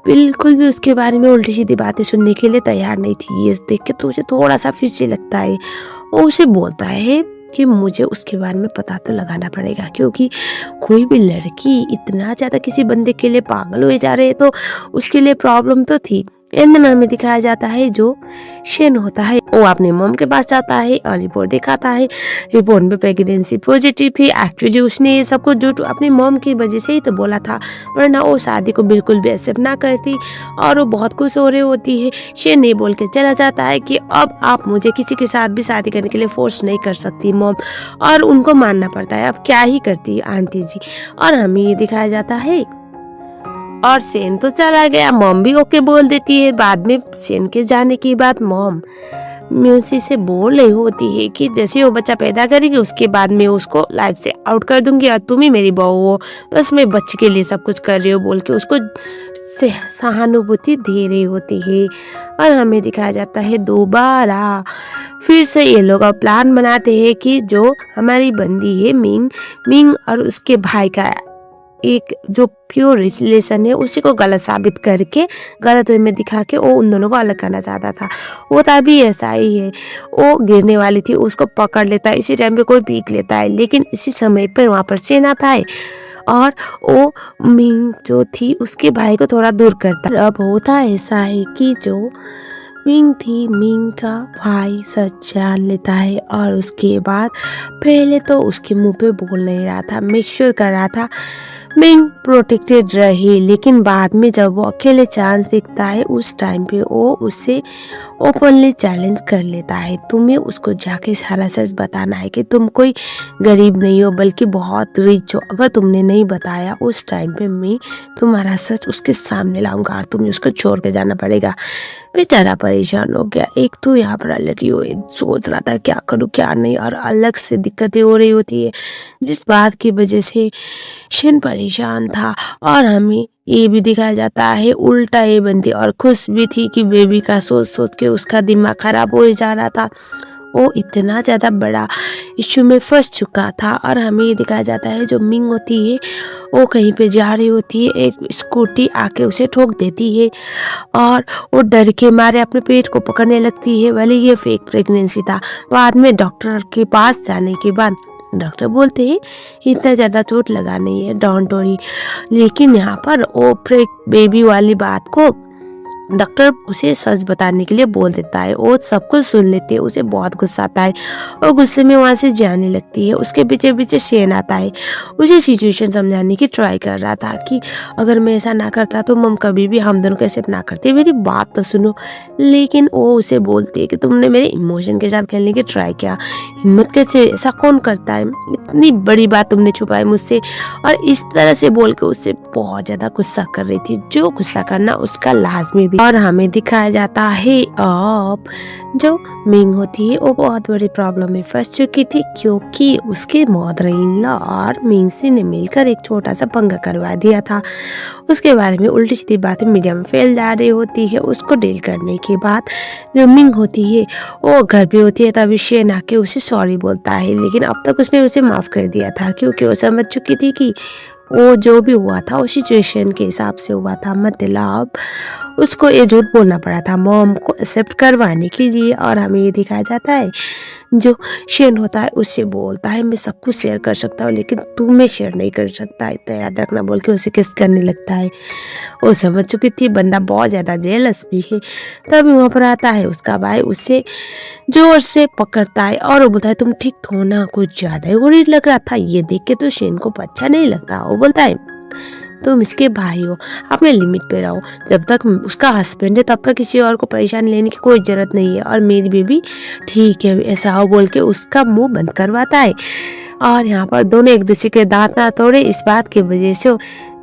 बिल्कुल भी उसके बारे में उल्टी सीधी बातें सुनने के लिए तैयार नहीं थी। ये देख के तो उसे थोड़ा सा फिर लगता है। वो उसे बोलता है कि मुझे उसके बारे में पता तो लगाना पड़ेगा, क्योंकि कोई भी लड़की इतना ज़्यादा किसी बंदे के लिए पागल हुए जा रहे तो उसके लिए प्रॉब्लम तो थी। एंड में हमें दिखाया जाता है जो शेन होता है वो अपने मॉम के पास जाता है और रिपोर्ट दिखाता है। रिपोर्ट में प्रेगनेंसी पॉजिटिव थी। एक्चुअली उसने ये सब कुछ जो अपनी मॉम की वजह से ही तो बोला था, वरना वो शादी को बिल्कुल भी एक्सेप्ट ना करती और वो बहुत खुश हो रही होती है। शेन ये बोल के चला जाता है कि अब आप मुझे किसी के साथ भी शादी करने के लिए फोर्स नहीं कर सकती मॉम, और उनको मानना पड़ता है। अब क्या ही करती आंटी जी। और हमें ये दिखाया जाता है और शेन तो चला गया, मॉम भी ओके बोल देती है। बाद में शेन के जाने की बाद मॉम म्यूसी से बोल रही होती है कि जैसे वो बच्चा पैदा करेगी उसके बाद मैं उसको लाइफ से आउट कर दूंगी और तुम ही मेरी बहू हो, बस मैं बच्चे के लिए सब कुछ कर रही हूँ बोल के उसको सहानुभूति दे रही होती है। और हमें दिखाया जाता है दोबारा फिर से ये लोग प्लान बनाते हैं कि जो हमारी बंदी है मिंग और उसके भाई का एक जो प्योर रिलेशन है उसी को गलत साबित करके गलत वे में दिखा के वो उन दोनों को अलग करना चाहता था। वो तभी ऐसा ही है, वो गिरने वाली थी उसको पकड़ लेता है, इसी टाइम पे कोई पीक लेता है, लेकिन इसी समय पर वहाँ पर शेन आता है और वो मिंग जो थी उसके भाई को थोड़ा दूर करता है। अब होता ऐसा है कि जो मिंग थी, मिंग का भाई सच जान लेता है और उसके बाद पहले तो उसके मुंह पे बोल नहीं रहा था, मेक श्योर कर रहा था मिंग प्रोटेक्टेड रही, लेकिन बाद में जब वो अकेले चांस देखता है उस टाइम पे वो उससे ओपनली चैलेंज कर लेता है। तुम्हें उसको जाके सारा सच बताना है कि तुम कोई गरीब नहीं हो बल्कि बहुत रिच हो। अगर तुमने नहीं बताया उस टाइम पे मैं तुम्हारा सच उसके सामने लाऊंगा और तुम्हें उसको छोड़ के जाना पड़ेगा। बेचारा परेशान हो गया। एक तो यहाँ पर अलर्टी हुई, सोच रहा था क्या करूँ क्या नहीं, और अलग से दिक्कतें हो रही होती है जिस बात की वजह से शेन परेशान था। और हमें ये भी दिखाया जाता है उल्टा ये बनती और खुश भी थी कि बेबी का सोच सोच के उसका दिमाग खराब हो जा रहा था। वो इतना ज़्यादा बड़ा इश्यू में फंस चुका था। और हमें ये दिखाया जाता है जो मिंग होती है वो कहीं पे जा रही होती है, एक स्कूटी आके उसे ठोक देती है और वो डर के मारे अपने पेट को पकड़ने लगती है। भले ये फेक प्रेगनेंसी था। बाद में डॉक्टर के पास जाने के बाद डॉक्टर बोलते हैं इतना ज़्यादा चोट लगा नहीं है, डोंट वरी। लेकिन यहाँ पर वो बेबी वाली बात को डॉक्टर उसे सच बताने के लिए बोल देता है। वो सब कुछ सुन लेते हैं, उसे बहुत गुस्सा आता है और गुस्से में वहाँ से जाने लगती है। उसके पीछे पीछे शेन आता है, उसे सिचुएशन समझाने की ट्राई कर रहा था कि अगर मैं ऐसा ना करता तो मम कभी भी हम दोनों को एक्सेप्ट ना करते, मेरी बात तो सुनो। लेकिन वो उसे बोलती है कि तुमने मेरे इमोशन के साथ खेलने की ट्राई किया, हिम्मत कैसे, ऐसा कौन करता है, इतनी बड़ी बात तुमने छुपाई मुझसे। और इस तरह से बोल के उससे बहुत ज़्यादा गुस्सा कर रही थी, जो गुस्सा करना उसका लाजमी भी। और हमें दिखाया जाता है अब जो मिंग होती है वो बहुत बड़ी प्रॉब्लम में फंस चुकी थी, क्योंकि उसके मदर इन लॉ और मिंग सी ने मिलकर एक छोटा सा पंगा करवा दिया था। उसके बारे में उल्टी सीधी बातें मीडिया में फैल जा रही होती है। उसको डील करने के बाद जो मिंग होती है वो घर पे होती है, तभी शेन आके उसे सॉरी बोलता है। लेकिन अब तक उसने उसे माफ कर दिया था, क्योंकि वो समझ चुकी थी कि वो जो भी हुआ था वो सिचुएशन के हिसाब से हुआ था। मतलब उसको ये झूठ बोलना पड़ा था मॉम को एक्सेप्ट करवाने के लिए। और हमें ये दिखाया जाता है जो शेन होता है उससे बोलता है मैं सब कुछ शेयर कर सकता हूँ लेकिन तू मैं शेयर नहीं कर सकता है, तो याद रखना बोल के उसे किस करने लगता है। वो समझ चुकी थी बंदा बहुत ज़्यादा जेलस भी है। तभी वहाँ पर आता है उसका भाई, उससे जोर से पकड़ता है और वो बोलता है तुम ठीक हो ना, कुछ ज़्यादा ही वरीड लग रहा था। ये देख के तो शेन को अच्छा नहीं लगता। वो बोलता है तुम इसके भाई हो, अपने लिमिट पे रहो, जब तक उसका हस्बैंड है तब तक किसी और को परेशानी लेने की कोई जरूरत नहीं है, और मेरी बेबी ठीक है ऐसा हो बोल के उसका मुंह बंद करवाता है। और यहाँ पर दोनों एक दूसरे के दांत ना तोड़े, इस बात की वजह से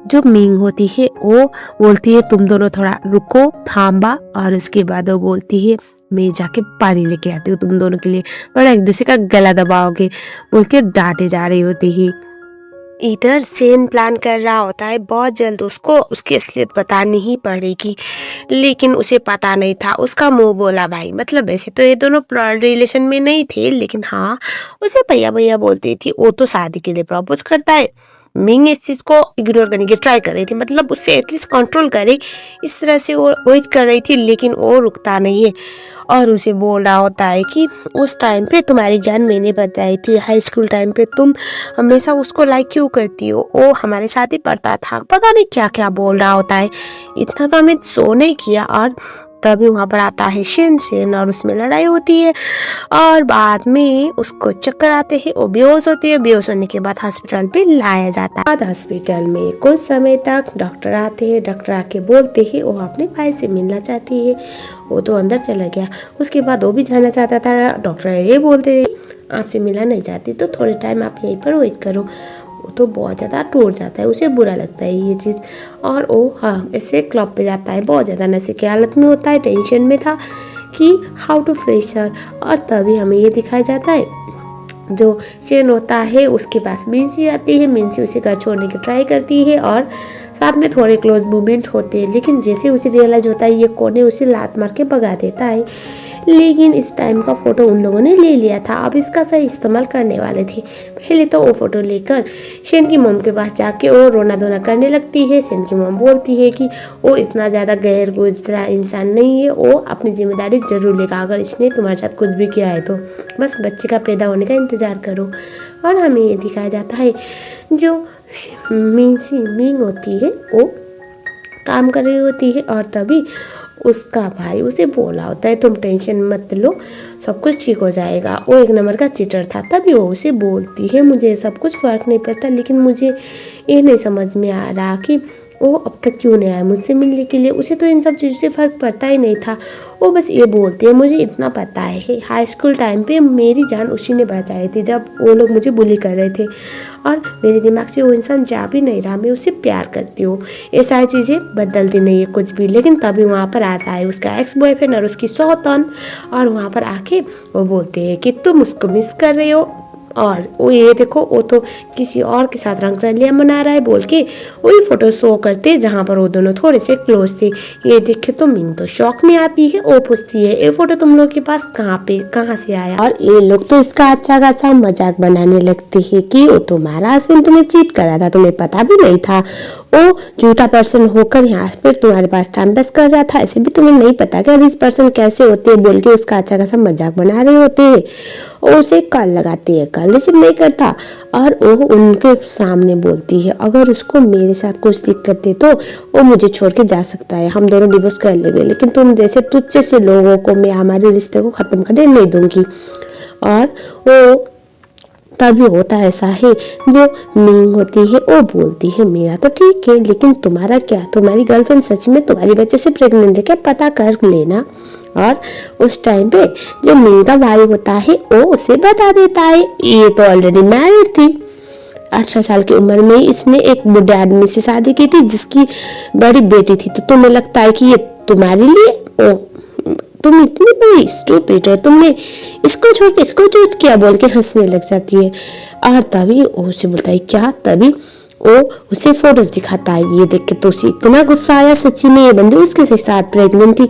जो मिंग होती है वो बोलती है तुम दोनों थोड़ा रुको थांबा, और उसके बाद वो बोलती है मैं जाके पानी लेके आती हूँ तुम दोनों के लिए, बड़ा एक दूसरे का गला दबाओगे बोल के डांटे जा रही होती है। इधर शेन प्लान कर रहा होता है बहुत जल्द उसको उसकी असलियत बतानी ही पड़ेगी, लेकिन उसे पता नहीं था। उसका मुंह बोला भाई, मतलब वैसे तो ये दोनों रिलेशन में नहीं थे, लेकिन हाँ उसे भैया भैया बोलती थी। वो तो शादी के लिए प्रपोज करता है मिंग इस चीज़ को इग्नोर करने की ट्राई कर रही थी, मतलब उससे एटलीस्ट कंट्रोल करे, इस तरह से वो वेट कर रही थी, लेकिन वो रुकता नहीं है और उसे बोल रहा होता है कि उस टाइम पे तुम्हारी जान मैंने बताई थी, हाई स्कूल टाइम पे तुम हमेशा उसको लाइक क्यों करती हो, वो हमारे साथ ही पढ़ता था, पता नहीं क्या क्या बोल रहा होता है। इतना तो हमें शो नहीं किया। और तभी वहाँ पर आता है शेन और उसमें लड़ाई होती है और बाद में उसको चक्कर आते हैं, वो बेहोश होती है। बेहोश होने के बाद हॉस्पिटल पे लाया जाता है। बाद हॉस्पिटल में कुछ समय तक डॉक्टर आते हैं, डॉक्टर आके बोलते हैं वो अपने भाई से मिलना चाहती है। वो तो अंदर चला गया, उसके बाद वो भी जाना चाहता था। डॉक्टर ये बोलते थे आपसे मिलना नहीं चाहती तो थोड़े टाइम आप यहीं पर वेट करो। वो तो बहुत ज़्यादा टूट जाता है, उसे बुरा लगता है ये चीज़, और वो ऐसे क्लब पे जाता है, बहुत ज़्यादा नशे की हालत में होता है, टेंशन में था कि हाउ टू फ्रेशर। और तभी हमें ये दिखाया जाता है जो शेन होता है उसके पास मिंसी आती है। मिंसी उसे घर छोड़ने की ट्राई करती है और साथ में थोड़े क्लोज मूवमेंट होते हैं, लेकिन जैसे उसे रियलाइज होता है ये कौन है, उसे लात मार के भगा देता है। लेकिन इस टाइम का फ़ोटो उन लोगों ने ले लिया था, अब इसका सही इस्तेमाल करने वाले थे। पहले तो वो फ़ोटो लेकर शेन की मॉम के पास जाके वो रोना धोना करने लगती है। शेन की मॉम बोलती है कि वो इतना ज़्यादा गैर गुजरा इंसान नहीं है, वो अपनी जिम्मेदारी जरूर लेगा, अगर इसने तुम्हारे साथ कुछ भी किया है तो बस बच्चे का पैदा होने का इंतज़ार करो। और हमें ये दिखाया जाता है जो मिंग होती है वो काम कर रही होती है और तभी उसका भाई उसे बोला होता है तुम टेंशन मत लो, सब कुछ ठीक हो जाएगा। वो एक नंबर का चीटर था। तभी वो उसे बोलती है मुझे सब कुछ फ़र्क नहीं पड़ता, लेकिन मुझे ये नहीं समझ में आ रहा कि वो अब तक क्यों नहीं आया मुझसे मिलने के लिए। उसे तो इन सब चीज़ों से फ़र्क पड़ता ही नहीं था। वो बस ये बोलती है मुझे इतना पता है हाई स्कूल टाइम पे मेरी जान उसी ने बचाई थी जब वो लोग मुझे बुली कर रहे थे, और मेरे दिमाग से वो इंसान जा भी नहीं रहा, मैं उससे प्यार करती हूँ। ये सारी चीज़ें बदलती नहीं है कुछ भी। लेकिन तभी वहाँ पर आता है उसका एक्स बॉयफ्रेंड और उसकी सौतन, और वहाँ पर आके वो बोलते हैं कि तुम उसको मिस कर रहे हो, और वो ये देखो वो तो किसी और के साथ रंगरलियां मना रहा है बोल के वही फोटो शो करते जहाँ पर वो दोनों थोड़े से क्लोज थे। ये देखे तो मिंग तो शौक में आती है, वो पूछती है ये फोटो तुम लोग के पास कहाँ से आया, और ये लोग तो इसका अच्छा खासा मजाक बनाने लगते हैं कि वो तुम्हारा हस्बैंड तुम्हें चीट कर रहा था, तुम्हें पता भी नहीं था, वो झूठा पर्सन होकर यहाँ पर तुम्हारे पास टाइम पास कर रहा था, ऐसे भी तुम्हें नहीं पता कि इस पर्सन कैसे होते हैं बोल के उसका अच्छा खासा मजाक बना रहे होते हैं। वो उसे कल लगाती है, कल रिसीव नहीं करता, और वो उनके सामने बोलती है अगर उसको मेरे साथ कुछ दिक्कत है तो वो मुझे छोड़ के जा सकता है, हम दोनों डिवोर्स कर लेंगे, लेकिन तुम जैसे तुच्छ से लोगों को मैं हमारे रिश्ते को ख़त्म करने नहीं दूंगी। और वो तभी होता ऐसा है जो मिंग होती है वो बोलती है मेरा तो ठीक है, लेकिन तुम्हारा क्या, तुम्हारी गर्लफ्रेंड सच में तुम्हारी बच्चे से प्रेग्नेंट है क्या, पता कर लेना। और उस टाइम पे जो मिंग का भाई होता है वो उसे बता देता है ये तो ऑलरेडी मैरिड थी, 18 साल की उम्र में इसने एक बुढ़े आदमी से शादी की थी जिसकी बड़ी बेटी थी, तो तुम्हें लगता है कि ये तुम्हारे लिए, ओ तुम इतनी बड़ी स्टूपिड हो, तुमने इसको छोड़ के इसको चूज किया बोल के हंसने लग जाती है। और तभी वो उसे बोलता है क्या, तभी वो उसे फोटोज दिखाता है, ये देख के तो उसे इतना गुस्सा आया, सच्ची में ये बंदी उसके साथ प्रेग्नेंट थी।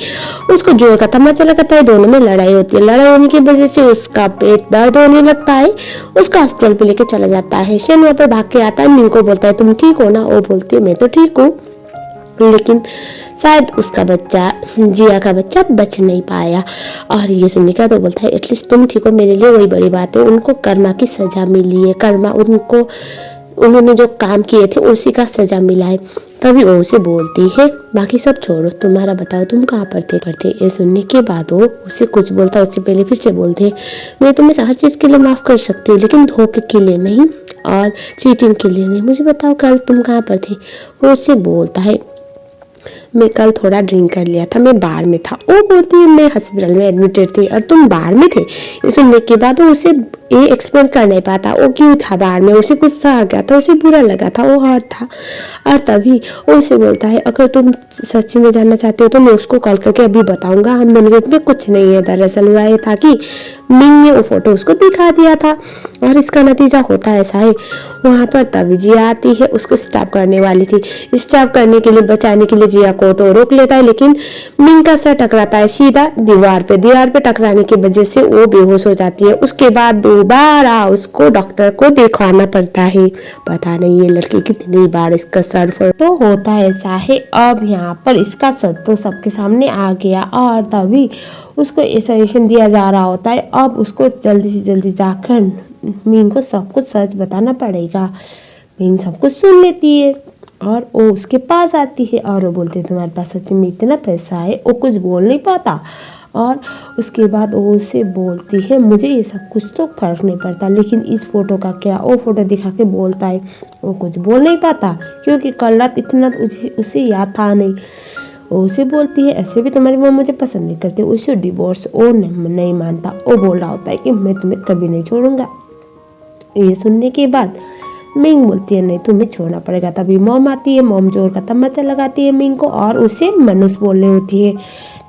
उसको जोर का तमाचा लगाता है, दोनों में लड़ाई होती है, लड़ाई होने की वजह से उसका पेट दर्द होने लगता है, उसको हॉस्पिटल पे लेके चला जाता है। शेन वहाँ पर भाग के आता है, मिंग को बोलता है तुम ठीक हो ना, वो बोलती है मैं तो ठीक हूँ, लेकिन शायद उसका बच्चा जिया का बच्चा बच नहीं पाया। और ये सुनने का तो बोलता है एटलीस्ट तुम ठीक हो, मेरे लिए वही बड़ी बात है। उनको कर्मा की सजा मिली है, कर्मा उनको उन्होंने जो काम किए थे उसी का सजा मिला है। तभी वो उसे बोलती है बाकी सब छोड़ो, तुम्हारा बताओ तुम कहाँ पर थे। ये सुनने के बाद वो उसे कुछ बोलता है, उससे पहले फिर से बोलते हैं मैं तुम्हें हर चीज़ के लिए माफ़ कर सकती हूँ, लेकिन धोखे के लिए नहीं और चीटिंग के लिए नहीं। मुझे बताओ कल तुम कहाँ पर थे। वो उससे बोलता है मैं कल थोड़ा ड्रिंक कर लिया था, मैं बार में था। वो बोलती है मैं हॉस्पिटल में एडमिटेड थी और तुम बार में थे। ये सुनने के बाद वो उसे ये एक्सप्लेन कर नहीं पाता वो क्यों था बार में, उसे गुस्सा आ गया था, उसे बुरा लगा था, वो हर्ट था। और तभी वो उसे बोलता है अगर तुम सच्ची में जानना चाहते हो तो मैं उसको कॉल करके अभी बताऊंगा, हम दोनों के बीच में कुछ नहीं है। दरअसल हुआ ये था कि मिंग ने वो फोटो उसको दिखा दिया था और इसका नतीजा होता ऐसा है। वहाँ पर तभी जिया आती है, उसको स्टॉप करने वाली थी, स्टॉप करने के लिए बचाने के लिए जिया को तो रोक लेता है, लेकिन मिंग का सर टकराता है सीधा दीवार पे टकराने की वजह से वो बेहोश हो जाती है। उसके बाद दोबारा उसको डॉक्टर को दिखाना पड़ता है। पता नहीं ये लड़की कितनी बार इसका सर तो होता ऐसा है। अब यहाँ पर इसका सर तो सबके सामने आ गया और तभी उसको सजेशन दिया जा रहा होता है। अब उसको जल्दी से जल्दी जाकर मिंग को सब कुछ सच बताना पड़ेगा। मिंग सब कुछ सुन लेती है और वो उसके पास आती है और वो बोलती है तुम्हारे पास सच में इतना पैसा है। वो कुछ बोल नहीं पाता और उसके बाद वो उसे बोलती है मुझे ये सब कुछ तो फर्क नहीं पड़ता, लेकिन इस फोटो का क्या। वो फोटो दिखा के बोलता है। वो कुछ बोल नहीं पाता क्योंकि कल रात इतना उसे याद था नहीं। वो उसे बोलती है ऐसे भी तुम्हारी माँ मुझे पसंद नहीं करती, उसे डिवोर्स वो नहीं मानता। वो बोल रहा होता है कि मैं तुम्हें कभी नहीं छोड़ूंगा। ये सुनने के बाद मिंग बोलती है नहीं तुम्हें छोड़ना पड़ेगा। तभी मॉम आती है। मॉम जोर का तमाचा लगाती है मिंग को और उसे मनुष्य बोलने होती है।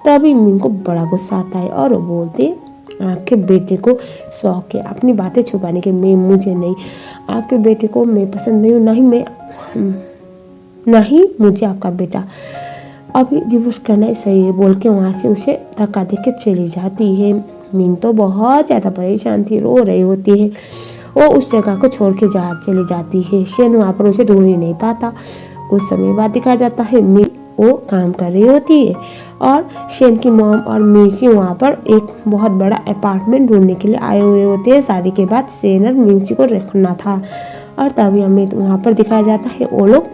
तभी मिंग को बड़ा गुस्सा आता है और वो बोलती है आपके बेटे को शौक है अपनी बातें छुपाने के, मैं मुझे नहीं, आपके बेटे को मैं पसंद नहीं हूँ, नहीं मुझे आपका बेटा, अभी डिवोर्स करना ही सही है बोल के वहाँ से उसे धक्का दे के चली जाती है। मिंग तो बहुत ज़्यादा परेशान थी, रो रही होती है। वो उस जगह को छोड़ के चली जाती है। शेन वहाँ पर उसे ढूंढ ही नहीं पाता। कुछ समय बाद दिखाया जाता है मिंग वो काम कर रही होती है और शेन की मॉम और मिंची वहाँ पर एक बहुत बड़ा अपार्टमेंट ढूंढने के लिए आए हुए होते हैं। शादी के बाद शेन और मिंची को रखना था और तभी हमें वहाँ पर दिखाया जाता है वो लोग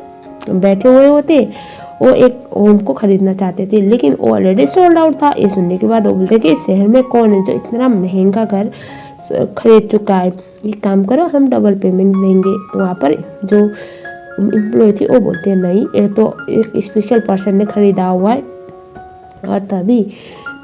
बैठे हुए होते। वो एक होम को खरीदना चाहते थे लेकिन वो ऑलरेडी सोल्ड आउट था। ये सुनने के बाद वो बोलते कि इस शहर में कौन है जो इतना महंगा घर खरीद चुका है, एक काम करो हम डबल पेमेंट देंगे। वहाँ पर जो एम्प्लॉय थी वो बोलते हैं नहीं ये तो एक स्पेशल पर्सन ने खरीदा हुआ है। और तभी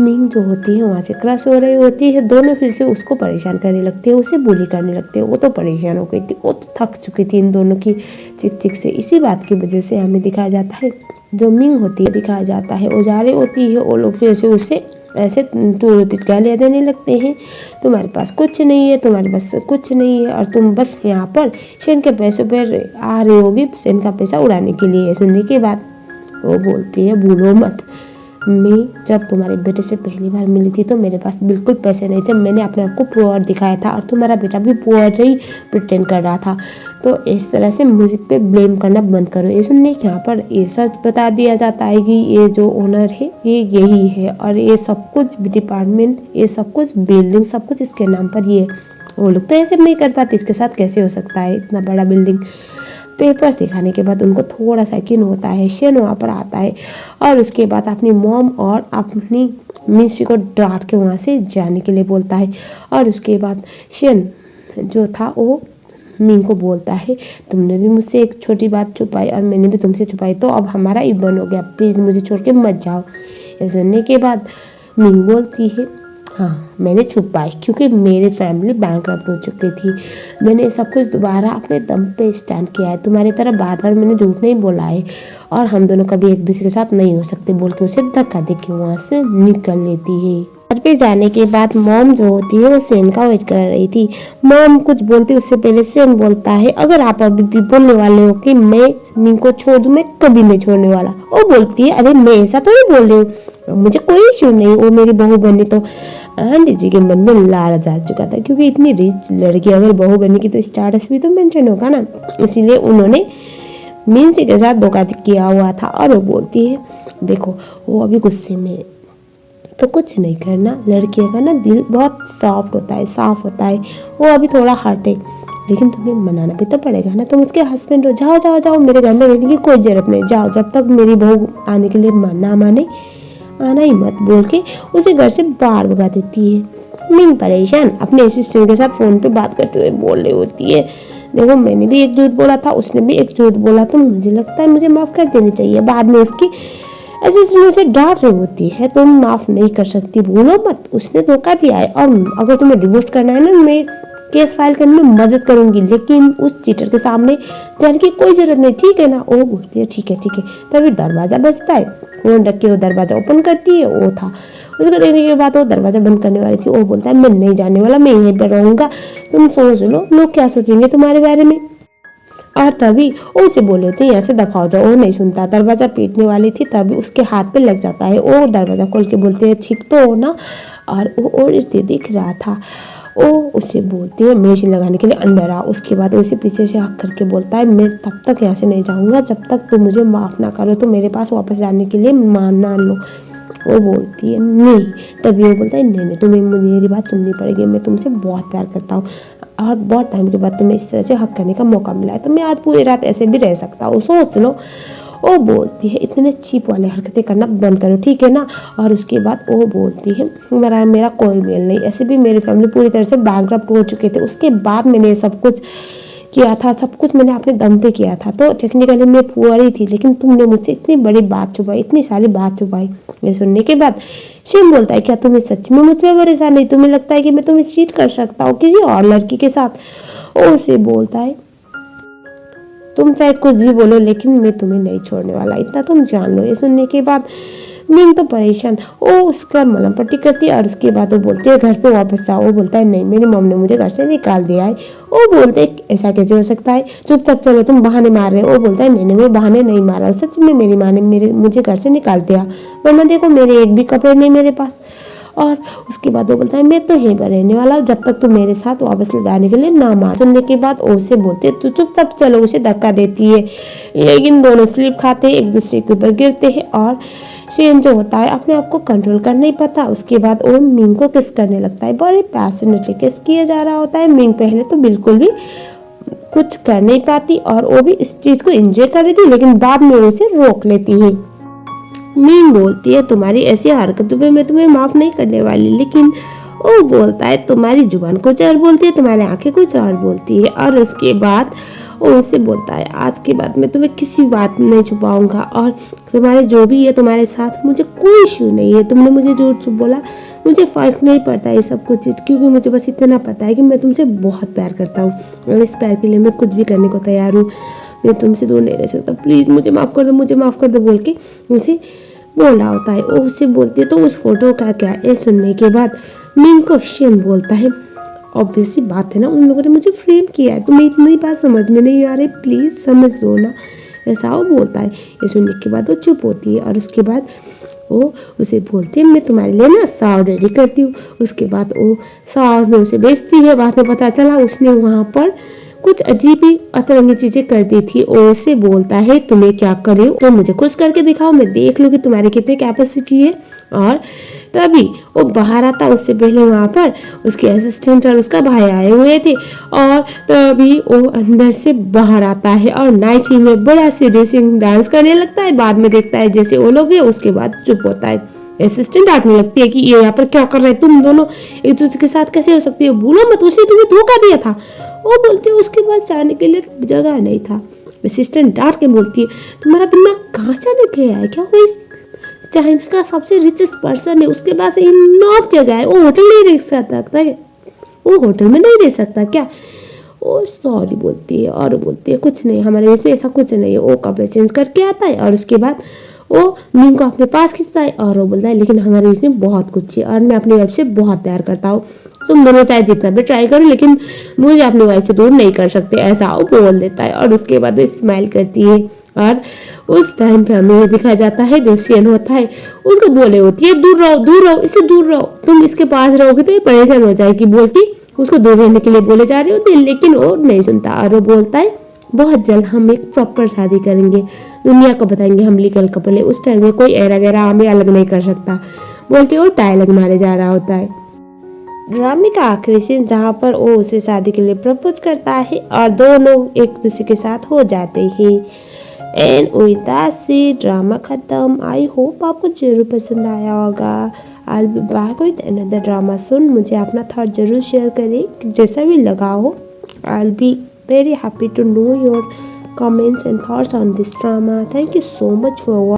मिंग जो होती है वहाँ से क्रश हो रही होती है। दोनों फिर से उसको परेशान करने लगते हैं, उसे बुली करने लगते हैं। वो तो परेशान हो गई थी, वो तो थक चुकी थी इन दोनों की चिक चिक से। इसी बात की वजह से हमें दिखाया जाता है जो मिंग होती है दिखाया जाता है वो जा रही होती है। वो लोग फिर से उसे ऐसे 2 रुपीज़ गालियाँ देने लगते हैं, तुम्हारे पास कुछ नहीं है, तुम्हारे पास कुछ नहीं है और तुम बस यहाँ पर शेन के पैसों पर आ रही होगी शेन का पैसा उड़ाने के लिए। सुनने के बाद वो बोलती है भूलो मत, मैं जब तुम्हारे बेटे से पहली बार मिली थी तो मेरे पास बिल्कुल पैसे नहीं थे, मैंने अपने आप को पुअर दिखाया था और तुम्हारा बेटा भी पुअर ही प्रिटेंड कर रहा था। तो इस तरह से म्यूजिक पे ब्लेम करना बंद करो। ये सुनने के यहाँ पर ये सच बता दिया जाता है कि ये जो ओनर है ये यही है और ये सब कुछ डिपार्टमेंट, ये सब कुछ बिल्डिंग, सब कुछ इसके नाम पर ये। वो लोग तो ऐसे नहीं कर पाते, इसके साथ कैसे हो सकता है इतना बड़ा बिल्डिंग। पेपर्स दिखाने के बाद उनको थोड़ा सा यकीन होता है। शेन वहाँ पर आता है और उसके बाद अपनी मॉम और अपनी मिस्सी को डांट के वहाँ से जाने के लिए बोलता है। और उसके बाद शेन जो था वो मिंग को बोलता है तुमने भी मुझसे एक छोटी बात छुपाई और मैंने भी तुमसे छुपाई, तो अब हमारा इवन हो गया, प्लीज़ मुझे छोड़ के मत जाओ। ये सुनने के बाद मिंग बोलती है हाँ मैंने छुपाई क्योंकि मेरी फैमिली बैंकरप्ट हो चुकी थी, मैंने सब कुछ दोबारा अपने दम पे स्टैंड किया है, तुम्हारी तरह बार बार मैंने झूठ नहीं बोला है और हम दोनों कभी एक दूसरे के साथ नहीं हो सकते बोल के उसे धक्का दे के वहाँ से निकल लेती है। घर पे जाने के बाद मॉम जो होती है वो शेन का वेट कर रही थी। मॉम कुछ बोलती उससे पहले शेन बोलता है अगर आप अभी भी बोलने वाले हो कि मैं मिंग को छोड़ दूं, मैं कभी नहीं छोड़ने वाला। वो बोलती है अरे मैं ऐसा तो नहीं बोल रही हूँ, मुझे कोई इश्यू नहीं, वो मेरी बहू बनी। तो आंटी जी के मन में लालच आ चुका था क्योंकि इतनी रिच लड़की अगर बहू बनेगी तो स्टेटस भी तो मेंटेन होगा ना, इसीलिए उन्होंने मिंसी के साथ धोखा किया हुआ था। और वो बोलती है देखो वो अभी गुस्से में, तो कुछ नहीं करना, लड़कियों का ना दिल बहुत सॉफ्ट होता है, साफ होता है, वो अभी थोड़ा हर्ट है, लेकिन तुम्हें मनाना भी तो पड़ेगा ना, तुम उसके हस्बैंड हो, जाओ जाओ जाओ, मेरे घर में रहने की कोई जरूरत नहीं, जाओ, जब तक मेरी बहू आने के लिए ना माने आना ही मत बोल के उसे घर से बाहर भगा देती है। मिंग परेशान अपने असिस्टेंट के साथ फोन पे बात करते हुए बोल रही होती है देखो मैंने भी एक झूठ बोला था, उसने भी एक झूठ बोला, तो मुझे लगता है मुझे माफ कर देनी चाहिए। बाद में उसकी असिस्टेंट उसे डांट रही होती है तुम माफ नहीं कर सकती, भूलो मत, उसने धोखा दिया है और अगर तुम्हें डिवोर्स करना है ना मैं केस फाइल करने में मदद करूंगी, लेकिन उस चीटर के सामने जाने की कोई जरूरत नहीं, ठीक है ना। वो बोलती है ठीक है ठीक है। तभी दरवाजा बजता है, फोन रख के वो दरवाजा ओपन करती है, वो था। उसको देखने के बाद वो दरवाजा बंद करने वाली थी, वो बोलता है मैं नहीं जाने वाला, मैं यहीं पर रहूंगा, तुम सोच लो लोग क्या सोचेंगे तुम्हारे बारे में। और तभी वो उसे बोले थे यहाँ से दफा हो जाओ। वो नहीं सुनता, दरवाज़ा पीटने वाली थी तभी उसके हाथ पे लग जाता है। वो दरवाज़ा खोल के बोलते हैं ठीक तो हो ना, और वो और दिख रहा था। वो उसे बोलती है मेडिसिन लगाने के लिए अंदर आ। उसके बाद उसे पीछे से हक करके बोलता है मैं तब तक यहाँ से नहीं जाऊँगा जब तक तुम मुझे माफ़ ना करो, तो मेरे पास वापस जाने के लिए मान लो। वो बोलती है नहीं, तभी वो बोलता है नहीं तुम्हें मेरी बात सुननी पड़ेगी, मैं तुमसे बहुत प्यार करता हूँ और बहुत टाइम के बाद तुम्हें इस तरह से हक करने का मौका मिला है, तो मैं आज पूरी रात ऐसे भी रह सकता हूँ, सोच लो। वो बोलती है इतने चीप वाले हरकतें करना बंद करो ठीक है ना। और उसके बाद वो बोलती है मेरा कोई मेल नहीं, ऐसे भी मेरी फैमिली पूरी तरह से बैंकरप्ट हो चुके थे, उसके बाद मैंने सब कुछ किया था, सब कुछ मैंने अपने दम पे किया था, तो टेक्निकली मैं पुअर थी, लेकिन तुमने मुझसे इतनी बड़ी बात छुपाई, इतनी सारी बात छुपाई। ये सुनने के बाद शिम बोलता है क्या तुम्हें सच में मुझ पर भरोसा नहीं, तुम्हें लगता है कि मैं तुम्हें चीट कर सकता हूँ किसी और लड़की के साथ। वो उसे बोलता है तुम चाहे कुछ भी बोलो लेकिन मैं तुम्हें नहीं छोड़ने वाला, इतना तुम जान लो। ये सुनने के बाद मीन तो परेशान, वो उसका मलम पट्टी करती है और उसके बाद वो बोलती है घर पे वापस जाओ। वो बोलता है नहीं मेरी मम्मी ने मुझे घर से निकाल दिया है। वो बोलते है ऐसा कैसे हो सकता है, चुपचाप चलो तुम बहाने मार रहे हो। वो बोलता है नहीं मैं बहाने नहीं मारा, सच में मेरी माँ ने मुझे घर से निकाल दिया, वरना देखो मेरे एक भी कपड़े नहीं मेरे पास। और उसके बाद वो बोलता है मैं तो यहीं पर रहने वाला जब तक तू मेरे साथ वापस ले जाने के लिए ना मार। सुनने के बाद उसे बोलते तू चुपचाप चलो, उसे धक्का देती है, लेकिन दोनों स्लिप खाते हैं, एक दूसरे के ऊपर गिरते हैं और शेन जो होता है अपने आप को कंट्रोल कर नहीं पाता। उसके बाद वो मिंग को किस करने लगता है, बड़े पैशनेटली किस किया जा रहा होता है। मिंग पहले तो बिल्कुल भी कुछ कर नहीं पाती और वो भी इस चीज को एंजॉय कर रही थी, लेकिन बाद में उसे रोक लेती है। मीन बोलती है तुम्हारी ऐसी हरकतों पे मैं तुम्हें माफ नहीं करने वाली, लेकिन वो बोलता है तुम्हारी जुबान कुछ और बोलती है, तुम्हारी आंखें कुछ और बोलती है। और उसके बाद वो उससे बोलता है आज के बाद मैं तुम्हें किसी बात नहीं छुपाऊंगा और तुम्हारे जो भी है तुम्हारे साथ मुझे कोई इश्यू नहीं है। तुमने मुझे जो बोला मुझे फर्क नहीं पड़ता ये सब कुछ चीज़, क्योंकि मुझे बस इतना पता है कि मैं तुमसे बहुत प्यार करता हूँ और इस प्यार के लिए मैं कुछ भी करने को तैयार हूँ, मैं तुमसे दूर नहीं रह सकता, प्लीज़ मुझे माफ़ कर दो, मुझे माफ़ कर दो बोल के उसे बोल रहा होता है। वो उससे बोलती है तो उस फोटो का क्या है। सुनने के बाद मिंग को शेन बोलता है ऑब्वियसली बात है ना उन लोगों ने मुझे फ्रेम किया है, तुम्हें इतनी बात समझ में नहीं आ रही, प्लीज़ समझ लो ना, ऐसा वो बोलता है। ये सुनने के बाद वो चुप होती है और उसके बाद वो उसे बोलती है मैं तुम्हारे लिए ना साव रेडी करती हूँ। उसके बाद वो साव में उसे बेचती है। बाद में पता चला उसने वहाँ पर कुछ अजीब ही अतरंगी चीजें कर दी थी। और उसे बोलता है तुम्हें क्या करे तो मुझे खुश करके दिखाओ, मैं देख लूँ कि तुम्हारी कितनी कैपेसिटी है। और तभी वो बाहर आता, उससे पहले वहाँ पर उसके असिस्टेंट और उसका भाई आए हुए थे और तभी वो अंदर से बाहर आता है और नाइट ही में बड़ा सीरियस डांस करने लगता है। बाद में देखता है जैसे वो लोग हैं, उसके बाद चुप होता है। असिस्टेंट डांटने लगती है कि ये यहाँ पर क्या कर रहे हैं तुम दोनों, एक दूसरे के साथ कैसे हो सकती है, भूलो मत उसने तुम्हें धोखा दिया था। वो बोलती है उसके पास जाने के लिए जगह नहीं था। असिस्टेंट डांट के बोलती है तुम्हारा दिमाग कहाँ से जाने गया है क्या, वो चाइना का सबसे रिचेस्ट पर्सन है, उसके पास इनफ जगह है, वो होटल नहीं रह सकता है, वो होटल में नहीं रह सकता क्या। वो सॉरी बोलती है और बोलती है कुछ नहीं, हमारे इसमें ऐसा कुछ नहीं है। वो कपड़े चेंज करके आता है और उसके बाद वो मिंग को अपने पास खींचता है और वो बोलता है लेकिन हमारे इसमें बहुत कुछ है और मैं अपनी वाइफ से बहुत प्यार करता हूँ, तुम दोनों चाहे जितना भी ट्राई करो लेकिन मुझे अपनी वाइफ से दूर नहीं कर सकते, ऐसा वो बोल देता है। और उसके बाद वो स्माइल करती है और उस टाइम पे हमें दिखाया जाता है जो शेन होता है उसको बोले होती है दूर रहो इससे दूर रहो, तुम इसके पास रहोगे तो ये परेशान हो जाएगी बोल के उसको दूर रहने के लिए बोले जा रहे होते हैं, लेकिन वो नहीं सुनता और वो बोलता है बहुत जल्द हम एक प्रॉपर शादी करेंगे, दुनिया को बताएंगे हम लीगल कपल है, उस टाइम में कोई एरा गैरा हमें अलग नहीं कर सकता बोल के वो डायलॉग मारे जा रहा होता है। ड्रामे का आखिरी सीन जहाँ पर वो उसे शादी के लिए प्रपोज करता है और दोनों एक दूसरे के साथ हो जाते हैं। And with that C drama खत्म। आई होप आपको जरूर पसंद आया होगा। I be back with another drama soon. मुझे अपना थॉट जरूर शेयर करें, जैसा भी लगा हो। आई B very happy to know your comments and thoughts on this drama. Thank you so much for watching.